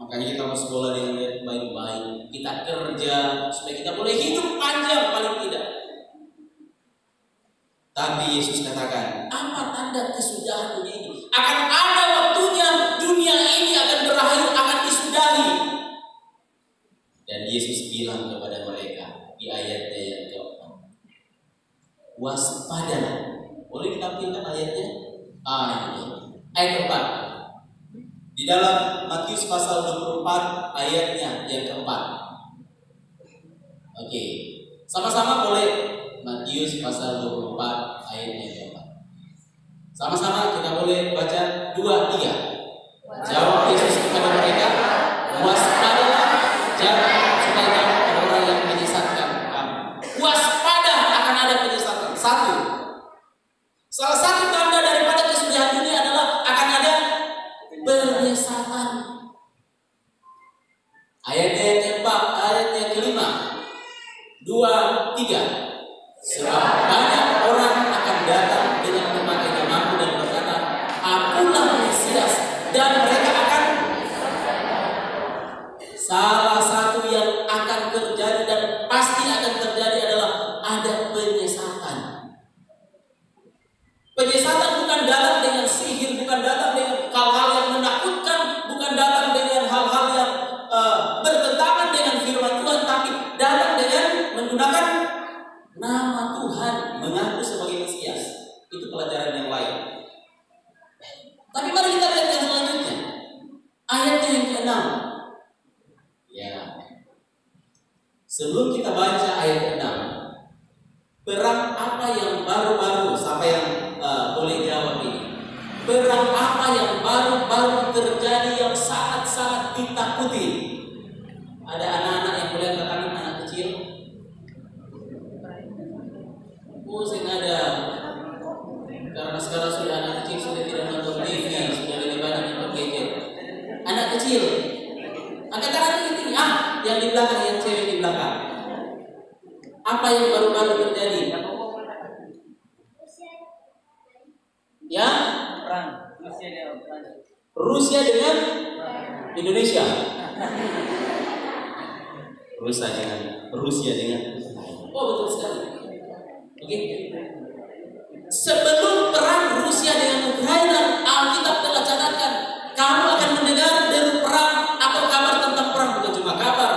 Makanya kita mau sekolah dengan baik-baik, kita kerja supaya kita boleh hidup panjang paling tidak. Tapi Yesus katakan, apa tanda kesudahan dunia ini? Akan ada waktunya dunia ini akan berakhir, akan disudahi. Dan Yesus bilang kepada mereka di ayatnya yang ke-4, waspadalah. Boleh ditampilkan ayatnya? Ayat ke-4. Di dalam Matius pasal 24 ayatnya yang keempat. Oke, sama-sama boleh Matius pasal 24 ayatnya yang keempat. Sama-sama kita boleh baca 2, 3. Jawab Yesus kepada mereka, waspadalah, jangan supaya kamu ada orang yang menyesatkan kamu. Waspada akan ada penyesatan. 1. Salah satu tanda daripada kesudahan dunia adalah akan ada penyesatan. Ayatnya yang keempat, ayatnya yang kelima. 2, 3. Sebab banyak orang akan datang dengan memakai namaku dan berkata, Akulah Mesias, dan mereka akan. Salah satu yang akan terjadi dan pasti akan terjadi adalah ada penyesatan. Penyesatan bukan datang dengan sihir, bukan datang dengan hal-hal yang menakutkan, bukan datang dengan hal-hal yang bertentangan dengan firman Tuhan, tapi datang dengan menggunakan nama Tuhan, mengaku sebagai Mesias. Itu pelajaran yang lain. Tapi mari kita lihat yang selanjutnya. Ayatnya yang ke-6. Ya. Sebelum kita baca ayat ke-6, perang apa yang baru-baru, siapa yang boleh jawab ini? Perang apa yang baru-baru terjadi yang sangat-sangat ditakuti? Ada anak-anak yang boleh katakan, anak kecil? Saya ada. Karena sekarang sudah anak kecil sudah tidak nonton TV, sudah lebih banyak nonton gadget. Anak kecil, angkat tangan ini. Yang di belakang, yang cewek di belakang. Apa yang baru-baru terjadi? Ya, perang Rusia dengan Ukraina. Rusia dengan Indonesia. Rusia dengan. Oh, betul sekali. Oke. Sebelum perang Rusia dengan Ukraina, Alkitab telah catatkan, kamu akan mendengar deru perang atau kabar tentang perang, bukan cuma kabar.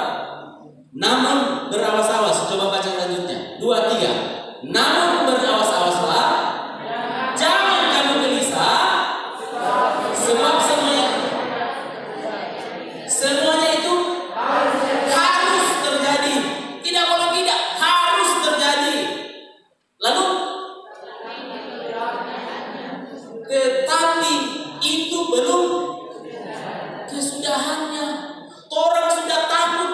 Namun berawas-awas. Coba baca selanjutnya. 2, 3. Namun berawas-awaslah, jangan kamu gelisah, sebab semuanya itu harus terjadi. Tidak boleh tidak, harus terjadi. Lalu, tetapi itu belum kesudahannya. Orang sudah takut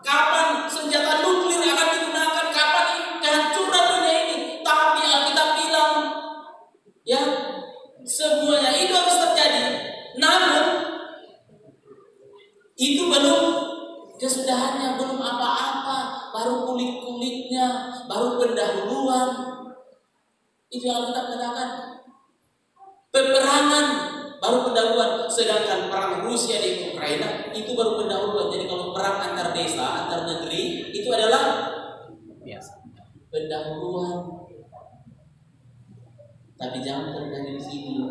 kapan senjata nuklir akan digunakan, kapan kehancuran dunia ini. Tapi Alkitab bilang, ya, semuanya itu harus terjadi. Namun itu belum kesudahannya, belum apa-apa, baru kulit-kulitnya, baru pendahuluan. Itu yang Alkitab katakan. Peperangan baru pendahuluan, sedangkan perang Rusia di Ukraina itu baru pendahuluan. Jadi kalau perang antar desa, antar negeri itu adalah biasa pendahuluan. Tapi jangan terjadi di sini.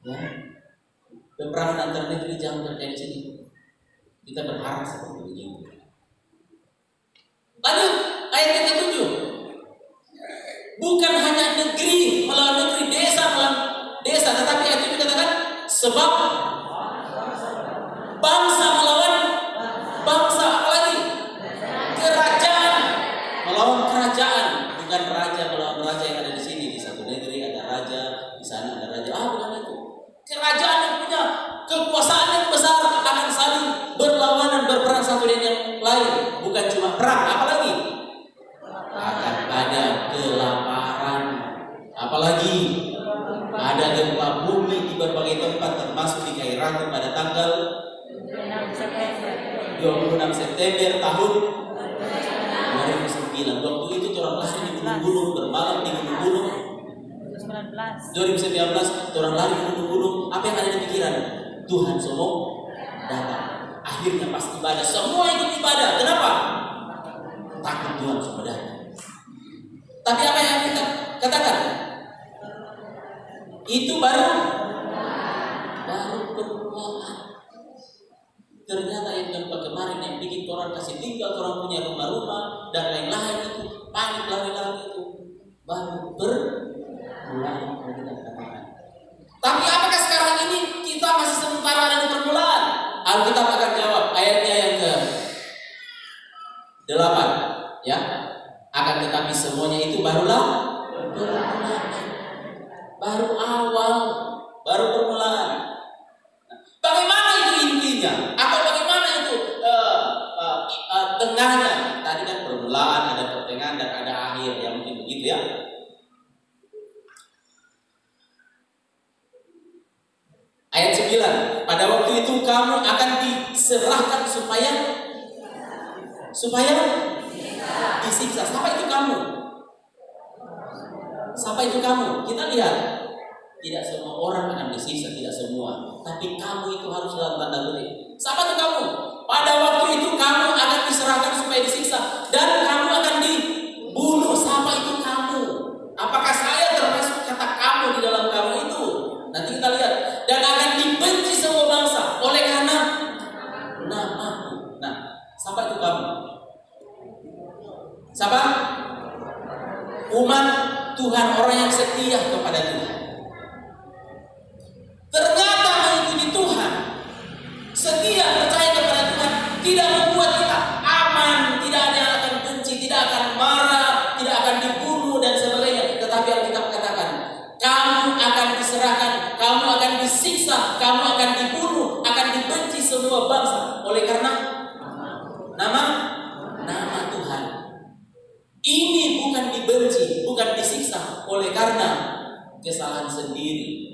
Ya. Peperangan antar negeri jangan terjadi di sini. Kita berharap seperti itu. Lanjut ayat yang ke-7. Bukan hanya negeri melawan negeri, desa melawan desa, tetapi ayat itu dikatakan sebab bangsa melawan bangsa, apalagi kerajaan melawan kerajaan, bukan raja melawan raja yang ada di sini. Di satu negeri ada raja, di sana ada raja. Bukan itu. Kerajaan yang punya kekuasaan yang besar akan saling berlawanan, berperang satu dengan yang lain. Bukan cuma perang, apalagi akan ada kelaparan, apalagi ada gempa bumi di berbagai tempat, termasuk di Kairatu pada tanggal 26 September tahun 2009. Waktu itu orang lari di gunung-gunung, bermalam di gunung-gunung. 2019 orang lari di gunung-gunung. Apa yang ada di pikiran? Tuhan sombong datang. Akhirnya pas ibadah, semua ikut ibadah. Kenapa? Takut Tuhan sombong datang. Tapi apa yang kita katakan? Itu baru permulaan. Ternyata yang gempa kemarin yang bikin orang kasih tinggal, orang punya rumah-rumah dan lain-lain itu, panik lari-lari itu baru bermulai. Tapi apakah sekarang ini kita masih 8, ya. Akan tetapi semuanya itu barulah permulaan. Baru awal, baru permulaan. Bagaimana itu intinya? Atau bagaimana itu tengahnya? Tadi kan permulaan, ada pertengahan dan ada akhir, ya mungkin begitu ya. Ayat 9, pada waktu itu kamu akan diserahkan supaya disiksa. Siapa itu kamu? Siapa itu kamu? Kita lihat, tidak semua orang akan disiksa, tidak semua. Tapi kamu itu harus dalam tanda kutip. Siapa itu kamu? Pada waktu itu kamu akan diserahkan supaya disiksa dan kamu akan dibunuh. Siapa itu kamu? Apakah saya termasuk kata kamu di dalam kamu itu? Nanti kita lihat. Dan akan dibenci semua bangsa oleh karena namaku. Nah, siapa itu kamu? Siapa? Umat Tuhan, orang yang setia kepada Tuhan. Ternyata mengikuti Tuhan, setia percaya kepada Tuhan, tidak membuat kita aman, tidak ada yang akan benci, tidak akan marah, tidak akan dibunuh dan sebagainya. Tetapi Alkitab katakan, kamu akan diserahkan, kamu akan disiksa, kamu akan dibunuh, akan dibenci semua bangsa oleh karena nama Tuhan. Ini bukan dibenci, bukan disiksa oleh karena kesalahan sendiri.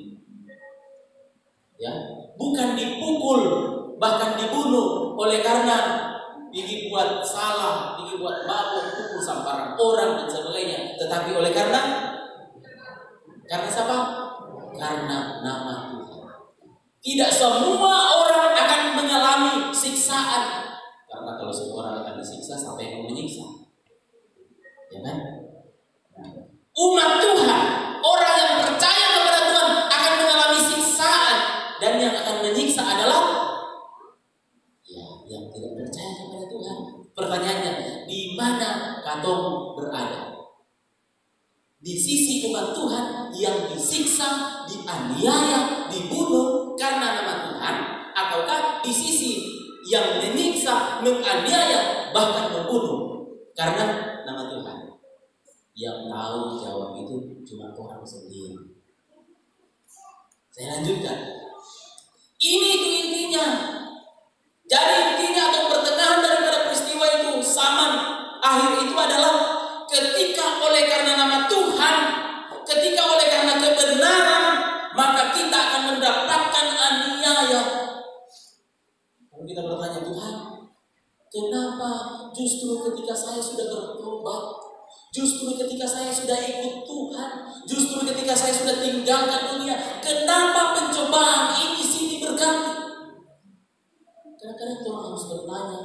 Ya, bukan dipukul, bahkan dibunuh oleh karena Gigi buat salah, Gigi buat mabuk, pukul sambaran orang dan sebagainya. Tetapi oleh karena siapa? Karena nama Tuhan. Tidak semua orang akan mengalami siksaan. Karena kalau semua orang akan disiksa, siapa yang mau menyiksa? Ya kan? Umat Tuhan, orang yang percaya kepada Tuhan akan mengalami siksaan, dan yang akan menyiksa adalah yang tidak percaya kepada Tuhan. Pertanyaannya, di mana katong berada? Di sisi umat Tuhan yang disiksa, dianiaya, dibunuh karena nama Tuhan, ataukah di sisi yang menyiksa, menganiaya, bahkan membunuh karena nama Tuhan? Yang tahu jawab itu cuma Tuhan sendiri. Saya lanjutkan. Ini itu intinya. Jadi intinya atau pertengahan daripada peristiwa itu, zaman akhir itu adalah ketika oleh karena nama Tuhan, ketika oleh karena kebenaran, maka kita akan mendapatkan aniaya. Kalau kita bertanya, Tuhan, kenapa justru ketika saya sudah bertobat, justru ketika saya sudah ikut Tuhan, justru ketika saya sudah tinggalkan dunia, kenapa pencobaan ini sini berganti? Kadang-kadang kita harus bertanya,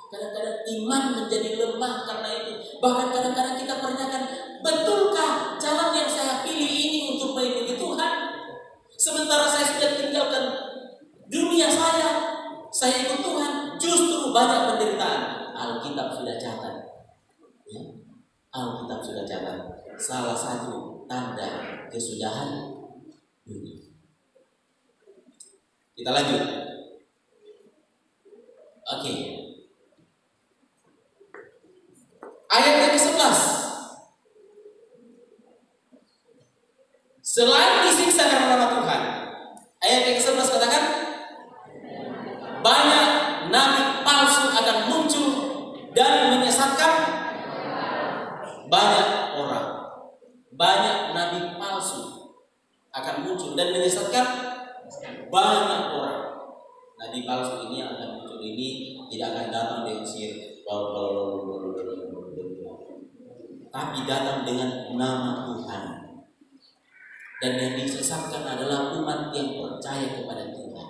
kadang-kadang iman menjadi lemah karena itu. Bahkan kadang-kadang kita pertanyakan, betulkah jalan yang saya pilih ini untuk mengikuti Tuhan? Sementara saya sudah tinggalkan dunia saya ikut Tuhan, justru banyak penderitaan. Alkitab sudah catat. Ya? Alkitab sudah catat salah satu tanda kesudahan dunia. Kita lanjut. Oke. Ayat yang ke-11. Selain disiksa karena nama Tuhan, ayat yang ke-11 katakan, banyak nabi palsu akan muncul dan menyesatkan banyak orang. Banyak nabi palsu akan muncul dan menyesatkan banyak orang. Nabi palsu ini yang akan muncul ini tidak akan datang dengan sihir, tapi datang dengan nama Tuhan. Dan yang disesatkan adalah umat yang percaya kepada Tuhan.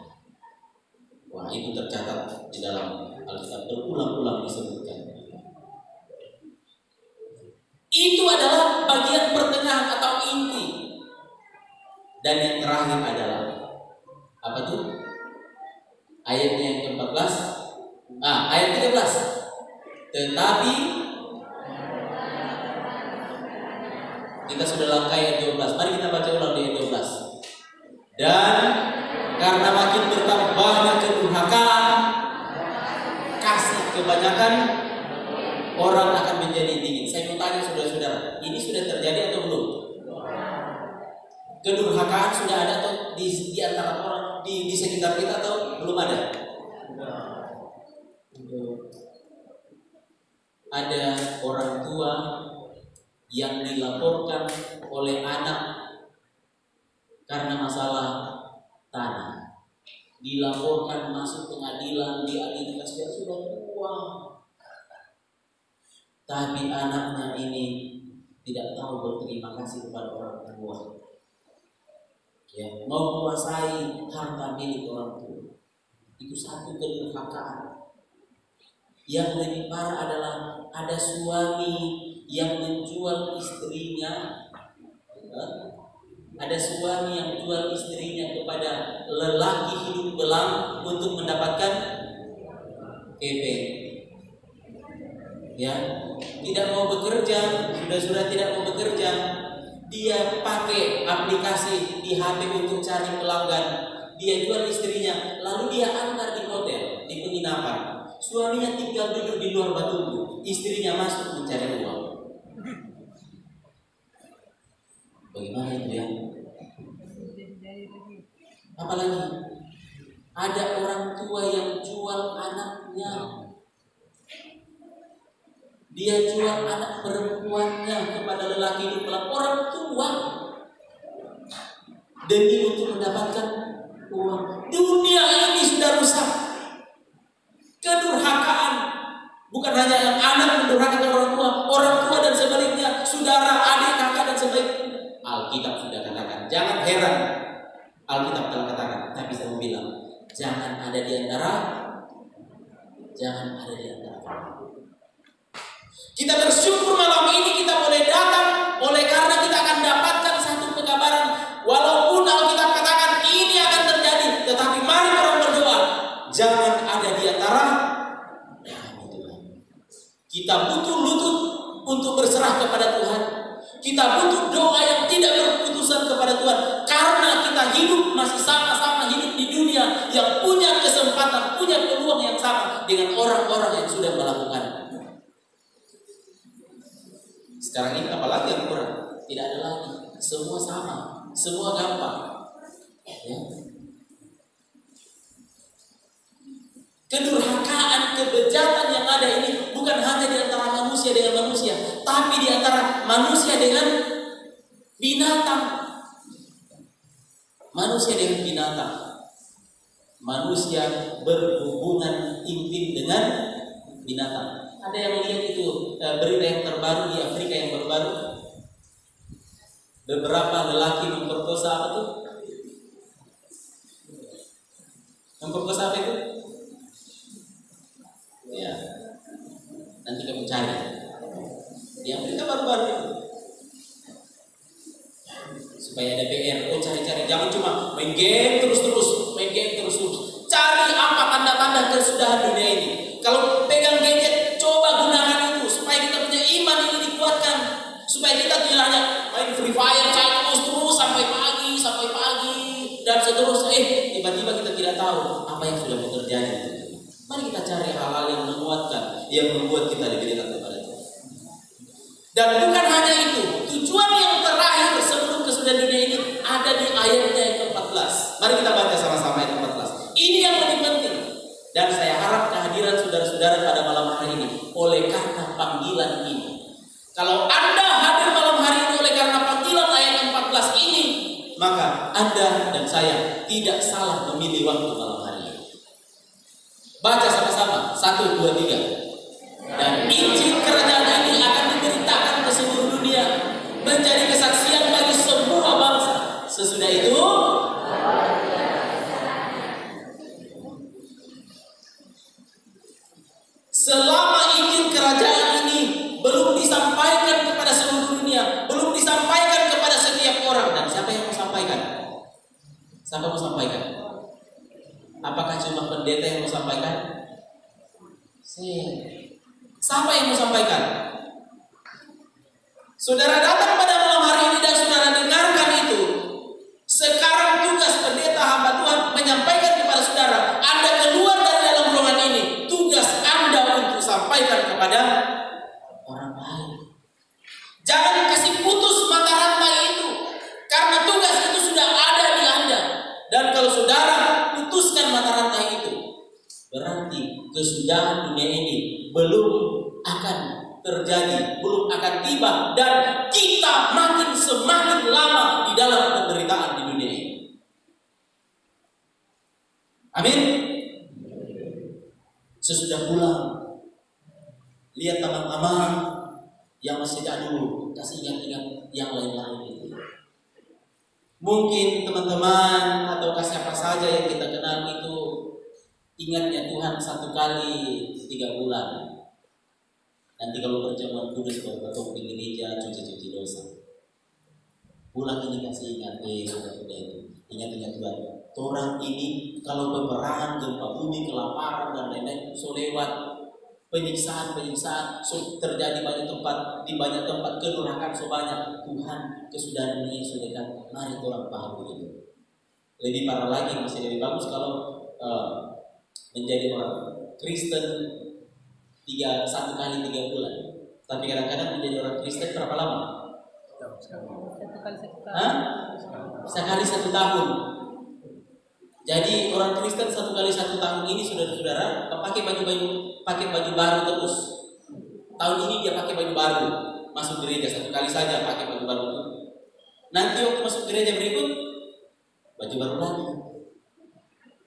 Wah, itu tercatat di dalam Alkitab, berulang-ulang disebutkan. Itu adalah bagian pertengahan atau inti. Dan yang terakhir adalah apa tuh? Ayatnya yang ke-14. Ayat 13. Tetapi kita sudah langkai ayat 12. Mari kita baca ulang di ayat 12. Dan karena makin bertambahnya kedurhakaan, kasih kebanyakan orang akan menjadi dingin. Saya mau tanya saudara-saudara, ini sudah terjadi atau belum? Kedurhakaan sudah ada atau di antara orang di sekitar kita atau belum ada? Ada orang tua yang dilaporkan oleh anak karena masalah tanah, dilaporkan masuk pengadilan, diadili dia sudah tua, tapi anaknya ini tidak tahu berterima kasih kepada orang tua, ya, mau menguasai harta milik orang tua. Itu satu kedurhakaan. Yang lebih parah adalah ada suami yang menjual istrinya, ada suami yang jual istrinya kepada lelaki hidung belang untuk mendapatkan KP. Ya, tidak mau bekerja, sudah tidak mau bekerja, dia pakai aplikasi di HP untuk cari pelanggan, dia jual istrinya, lalu dia antar di hotel, di penginapan. Suaminya tinggal duduk di luar batu, istrinya masuk mencari uang. Bagaimana itu ya? Apalagi ada orang tua yang jual anaknya. Dia jual anak perempuannya kepada lelaki hidung belang, orang tua, demi untuk mendapatkan uang. Dunia ini sudah rusak. Kedurhakaan bukan hanya yang anak mendurhakai orang tua dan sebaliknya, saudara, adik, kakak dan sebaliknya. Alkitab sudah katakan, jangan heran. Alkitab telah katakan, tapi saya mau bilang, jangan ada di antara kita bersyukur malam ini kita boleh datang, oleh karena kita akan dapatkan satu pengabaran. Walaupun Alkitab katakan ini akan terjadi, tetapi mari orang berdoa, jangan ada di antara kami Tuhan. Kita butuh lutut untuk berserah kepada Tuhan. Kita butuh doa yang tidak berputusan kepada Tuhan, karena kita hidup masih sama-sama hidup di dunia yang punya kesempatan, punya peluang yang sama dengan orang-orang yang sudah melakukan. Sekarang ini apalagi yang kurang? Tidak ada lagi. Semua sama, semua gampang. Ya. Kedurhakaan, kebejatan yang ada ini bukan hanya di antara manusia dengan manusia, tapi di antara manusia dengan binatang. Manusia dengan binatang. Manusia berhubungan intim dengan binatang. Ada yang lihat itu berita yang terbaru di Afrika yang baru-baru? Beberapa lelaki memperkosa apa tuh? Memperkosa apa itu? Ya, nanti kamu cari. Di Afrika baru-baru itu. Supaya ada PR, cari-cari. Jangan cuma main game terus-terus, Cari apa tanda-tanda kesudahan dunia ini. Kalau pegang gadget, coba gunakan itu supaya kita punya iman ini dikuatkan, supaya kita tidak hanya main Free Fire terus sampai pagi dan seterusnya. Tiba-tiba kita tidak tahu apa yang sudah terjadi. Mari kita cari hal-hal yang menguatkan, yang membuat kita lebih dekat kepada Tuhan. Dan bukan hanya itu, tujuan yang terakhir sebelum kesudahan dunia ini ada di ayatnya yang ke-14. Mari kita baca sama-sama ayat 14. Ini yang lebih penting. Dan saya harap kehadiran saudara-saudara pada malam hari ini oleh karena panggilan ini. Kalau Anda hadir malam hari ini oleh karena panggilan ayat 14 ini, maka Anda dan saya tidak salah memilih waktu malam hari ini. Baca sama-sama, 1, 2, 3. Dan Injil kerajaan ini akan diberitakan ke seluruh dunia, menjadi kesaksian bagi semua bangsa. Sesudah itu, selama Injil kerajaan ini belum disampaikan kepada seluruh dunia, belum disampaikan kepada setiap orang, dan siapa yang mau sampaikan? Siapa mau sampaikan? Apakah cuma pendeta yang mau sampaikan? Siapa yang mau sampaikan? Saudara datang pada malam hari ini dan saudara dengarkan itu. Sekarang tugas pendeta hamba Tuhan menyampaikan kepada saudara, Anda keluar dari dalam ruangan ini, tugas Anda untuk sampaikan kepada kesudahan dunia ini belum akan terjadi, belum akan tiba, dan kita makin semakin lama di dalam penderitaan di dunia ini. Amin. Sesudah pulang, lihat teman-teman yang masih jadul, kasih ingat-ingat yang lain-lain itu. Mungkin teman-teman atau siapa saja yang kita kenal itu ingatnya Tuhan 1 kali 3 bulan. Nanti kalau perjamuan kudus baru di gereja cuci-cuci dosa. Pulang ini kasih ingat, sudah itu. Ingat-ingat Tuhan. Orang ini kalau peperangan, gempa bumi, kelaparan dan lain-lain, so lewat penyiksaan, so terjadi di banyak tempat kedurhakaan so banyak. Tuhan kesudahan ini sudah kan, mari orang paham begitu. Lebih parah lagi, masih lebih bagus kalau menjadi orang Kristen 1 kali 3 bulan. Tapi kadang-kadang menjadi orang Kristen berapa lama? Sekali 1 tahun. Jadi orang Kristen 1 kali 1 tahun ini saudara-saudara pakai baju baru terus. Tahun ini dia pakai baju baru, masuk gereja 1 kali saja pakai baju baru itu. Nanti waktu masuk gereja berikut baju baru lagi,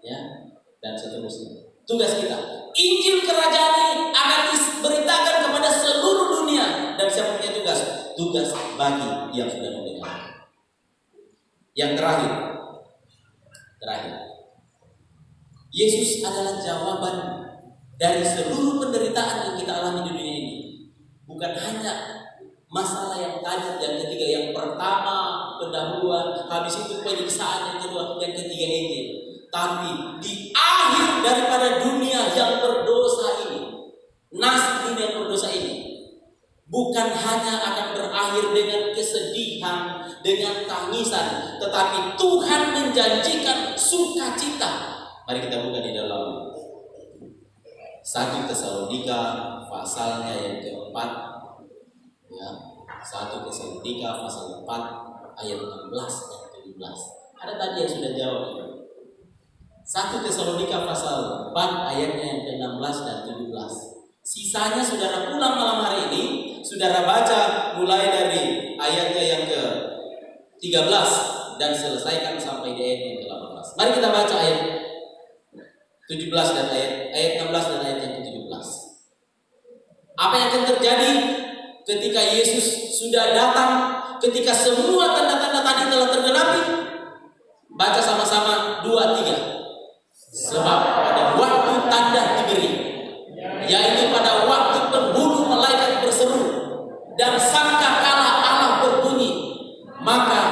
ya, dan seterusnya. Tugas kita, Injil kerajaan ini akan diberitakan kepada seluruh dunia. Dan siapa punya tugas? Tugas bagi yang sudah mendengar. Yang terakhir, Yesus adalah jawaban dari seluruh penderitaan yang kita alami di dunia ini. Bukan hanya masalah yang tadi, yang ketiga, yang pertama pendahuluan, habis itu penyiksaan, yang kedua, yang ketiga ini. Tapi di akhir daripada dunia yang berdosa ini, nasib dunia yang berdosa ini, bukan hanya akan berakhir dengan kesedihan, dengan tangisan, tetapi Tuhan menjanjikan sukacita. Mari kita buka di dalam 1 Tesalonika pasalnya yang keempat, ya, 1 Tesalonika pasal 4 ayat 16 dan 17. Ada tadi yang sudah jawab. 1 Tesalonika pasal 4 ayatnya yang ke-16 dan 17. Sisanya saudara pulang malam hari ini, saudara baca mulai dari ayatnya yang ke-13 dan selesaikan sampai di ayat yang ke-18. Mari kita baca ayat 17 dan ayat 16 dan ayat yang ke-17. Apa yang akan terjadi ketika Yesus sudah datang, ketika semua tanda-tanda tadi telah tergenapi? Baca sama-sama 2-3. Sebab pada waktu tanda diberi, yaitu pada waktu penghulu malaikat berseru dan sangkakala Allah berbunyi, maka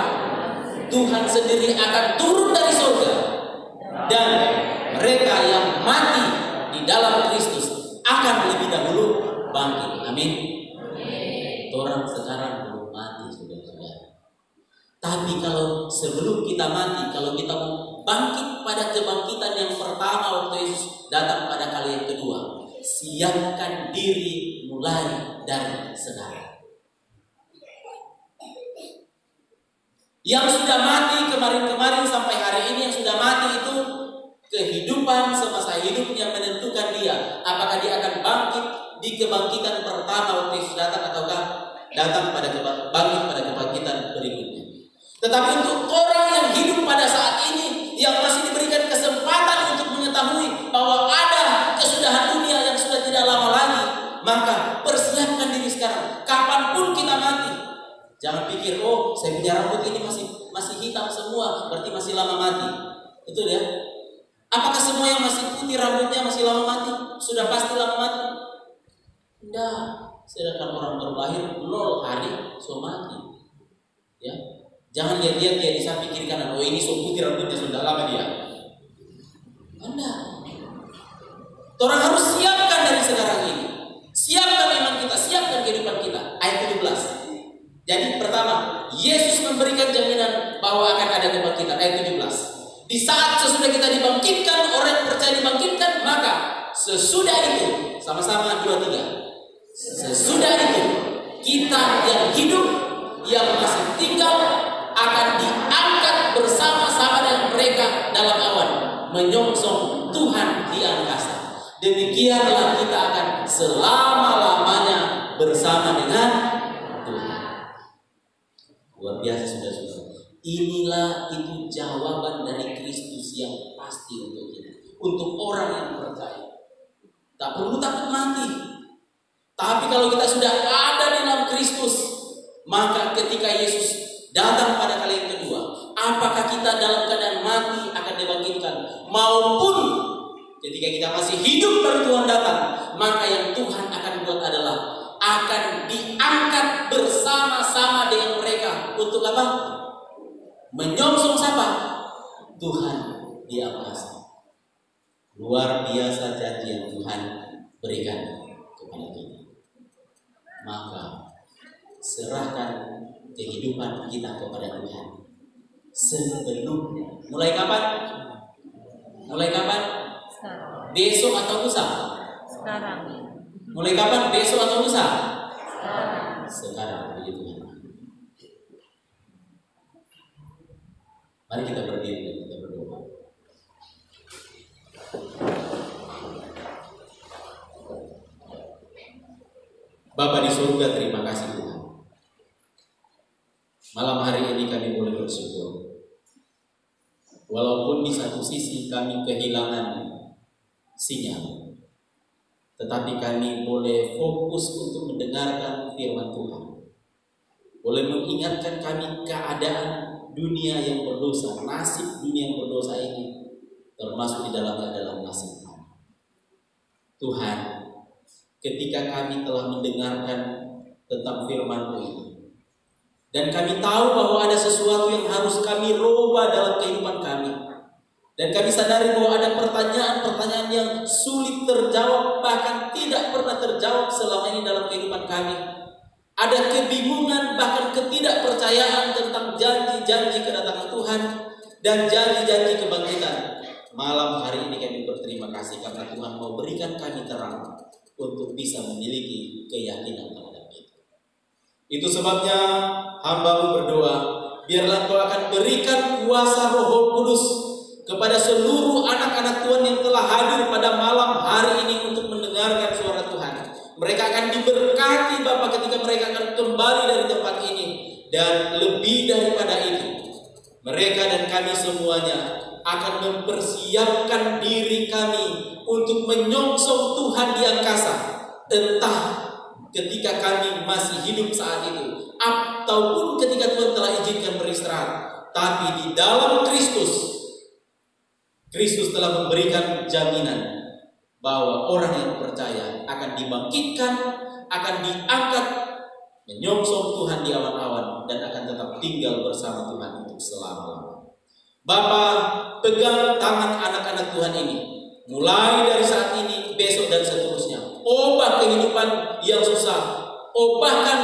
Tuhan sendiri akan turun dari surga, dan mereka yang mati di dalam Kristus akan lebih dahulu bangkit. Amin. Orang sekarang belum mati, saudara-saudara. Tapi kalau sebelum kita mati, kalau kita mau bangkit pada kebangkitan yang pertama waktu Yesus datang pada kali yang kedua, siapkan diri mulai dari sekarang. Yang sudah mati kemarin-kemarin sampai hari ini, yang sudah mati itu kehidupan semasa hidupnya menentukan dia apakah dia akan bangkit di kebangkitan pertama waktu Yesus datang, ataukah datang pada bangkit pada kebangkitan berikutnya. Tetapi untuk orang yang hidup pada saat ini, yang masih diberikan kesempatan untuk mengetahui bahwa ada kesudahan dunia yang sudah tidak lama lagi, maka persiapkan diri sekarang. Kapanpun kita mati, jangan pikir, oh saya punya rambut ini masih hitam semua, berarti masih lama mati. Betul ya? Apakah semua yang masih putih rambutnya masih lama mati? Sudah pasti lama mati? Tidak. Sedangkan orang baru lahir 0 hari so mati. Ya. Jangan lihat-lihat dia di samping kiri kanan, oh ini so putih rambutnya sudah lama dia. Anda. Orang harus siapkan dari sekarang ini. Siapkan iman kita, siapkan kehidupan kita. Ayat 17. Jadi pertama, Yesus memberikan jaminan bahwa akan ada kebangkitan. Ayat 17. Di saat sesudah kita dibangkitkan, orang yang percaya dibangkitkan, maka sesudah itu, sama-sama 2-3. Sesudah itu, kita yang hidup, yang masih tinggal, akan diangkat bersama-sama dengan mereka dalam awan, menyongsong Tuhan di angkasa. demikianlah kita akan selama-lamanya bersama dengan Tuhan. Luar biasa saudara-saudara. Inilah itu jawaban dari Kristus yang pasti untuk kita, untuk orang yang percaya. Tak perlu takut mati. Tapi kalau kita sudah ada di dalam Kristus, maka ketika Yesus datang pada kali yang kedua, apakah kita dalam keadaan mati akan dibangkitkan, maupun ketika kita masih hidup baru Tuhan datang, maka yang Tuhan akan buat adalah akan diangkat bersama-sama dengan mereka. Untuk apa? Menyongsong siapa? Tuhan di angkasa. Luar biasa janji yang Tuhan berikan kepada kita. Maka serahkan kehidupan kita kepada Tuhan. Sebelum mulai kapan? Mulai kapan? Sekarang. Besok atau lusa? Sekarang. Mulai kapan? Besok atau lusa? Sekarang. Sekarang, begitu. Mari kita berdiri dan kita berdoa. Bapa di surga, terima kasih Tuhan. Malam hari ini kami boleh bersyukur. Walaupun di satu sisi kami kehilangan sinyal, tetapi kami boleh fokus untuk mendengarkan firman Tuhan. Boleh mengingatkan kami keadaan dunia yang berdosa, nasib dunia yang berdosa ini, termasuk di dalamnya adalah nasib kami. Tuhan, ketika kami telah mendengarkan tentang firman-Mu ini, dan kami tahu bahwa ada sesuatu yang harus kami rubah dalam kehidupan kami, dan kami sadari bahwa ada pertanyaan-pertanyaan yang sulit terjawab, bahkan tidak pernah terjawab selama ini dalam kehidupan kami. Ada kebingungan, bahkan ketidakpercayaan tentang janji-janji kedatangan Tuhan dan janji-janji kebangkitan. Malam hari ini kami berterima kasih karena Tuhan mau berikan kami terang untuk bisa memiliki keyakinan terhadap itu. Itu sebabnya hamba-Mu berdoa, biarlah Engkau akan berikan kuasa Roh Kudus kepada seluruh anak-anak Tuhan yang telah hadir pada malam hari ini untuk mendengarkan suara Tuhan. Mereka akan diberkati Bapa ketika mereka akan kembali dari tempat ini. Dan lebih daripada itu, mereka dan kami semuanya akan mempersiapkan diri kami untuk menyongsong Tuhan di angkasa. Entah ketika kami masih hidup saat itu, ataupun ketika Tuhan telah izinkan beristirahat. Tapi di dalam Kristus telah memberikan jaminan bahwa orang yang percaya akan dibangkitkan, akan diangkat, menyongsong Tuhan di awan-awan, dan akan tetap tinggal bersama Tuhan untuk selama-lamanya. Bapa, pegang tangan anak-anak Tuhan ini, mulai dari saat ini, besok dan seterusnya. Ubah kehidupan yang susah, ubahkan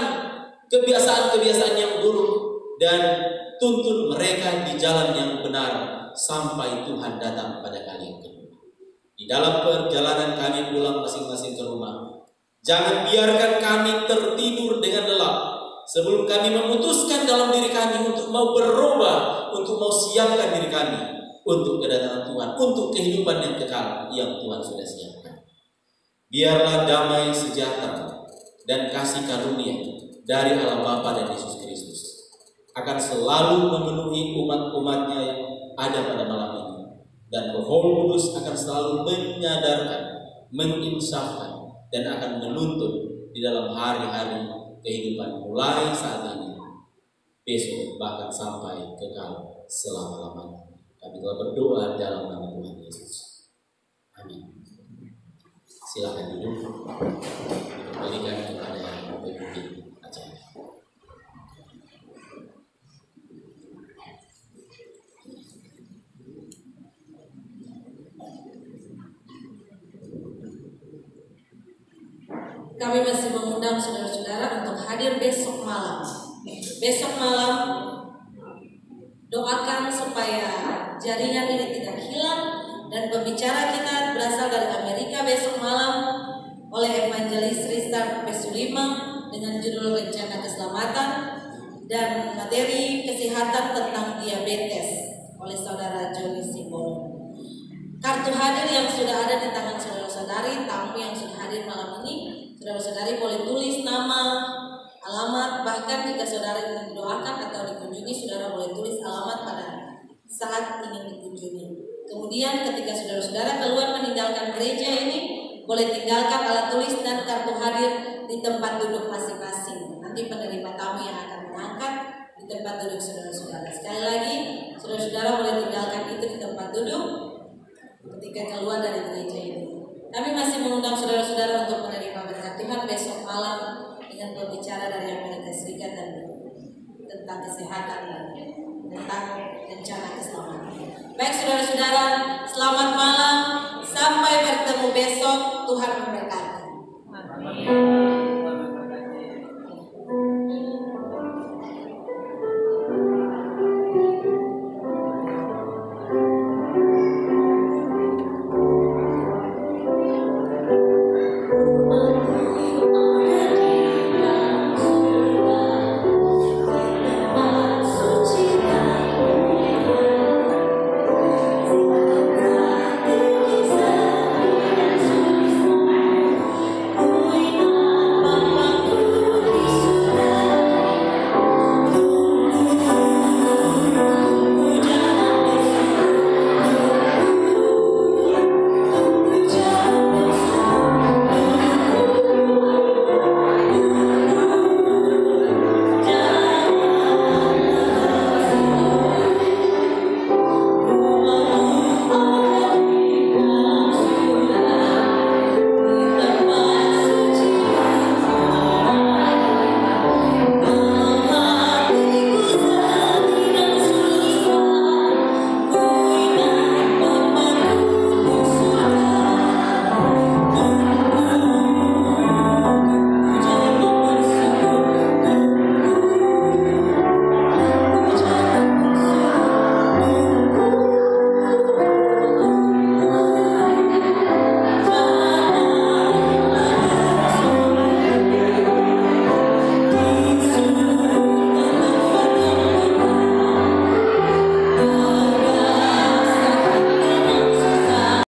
kebiasaan-kebiasaan yang buruk, dan tuntun mereka di jalan yang benar sampai Tuhan datang pada kali yang kedua. Di dalam perjalanan kami pulang masing-masing ke rumah, jangan biarkan kami tertidur dengan lelap sebelum kami memutuskan dalam diri kami untuk mau berubah, untuk mau siapkan diri kami untuk kedatangan Tuhan, untuk kehidupan yang kekal yang Tuhan sudah siapkan. Biarlah damai sejahtera dan kasih karunia dari Allah Bapa dan Yesus Kristus akan selalu memenuhi umat-umatnya yang ada pada malam ini. Dan Roh Kudus akan selalu menyadarkan, menginsafkan, dan akan menuntun di dalam hari-hari kehidupan mulai saat ini, besok, bahkan sampai kekal selama-lamanya. Kami telah berdoa dalam nama Tuhan Yesus. Amin. Silakan duduk. Dikembalikan kepada pemimpin acara. Kami masih mengundang saudara-saudara untuk hadir besok malam. Besok malam doakan supaya jaringan ini tidak hilang, dan pembicara kita berasal dari Amerika besok malam oleh Evangelis Richard Pesulima dengan judul Rencana Keselamatan, dan materi kesehatan tentang diabetes oleh saudara Joni Simbolo. Kartu hadir yang sudah ada di tangan saudara-saudara saudara-saudari tamu yang sudah hadir malam ini, saudara-saudari boleh tulis nama, alamat, bahkan jika saudara ingin didoakan atau dikunjungi, saudara boleh tulis alamat pada saat ingin dikunjungi. Kemudian ketika saudara-saudara keluar meninggalkan gereja ini, boleh tinggalkan alat tulis dan kartu hadir di tempat duduk masing-masing. Nanti penerima tamu yang akan mengangkat di tempat duduk saudara-saudara. Sekali lagi, saudara-saudara boleh tinggalkan itu di tempat duduk ketika keluar dari gereja ini. Kami masih mengundang saudara-saudara untuk menerima berkat Tuhan besok malam dengan pembicara dari Amerika Serikat dan tentang kesehatan dan tentang rencana keselamatan. Baik saudara-saudara, selamat malam. Sampai bertemu besok. Tuhan memberkati. Amin.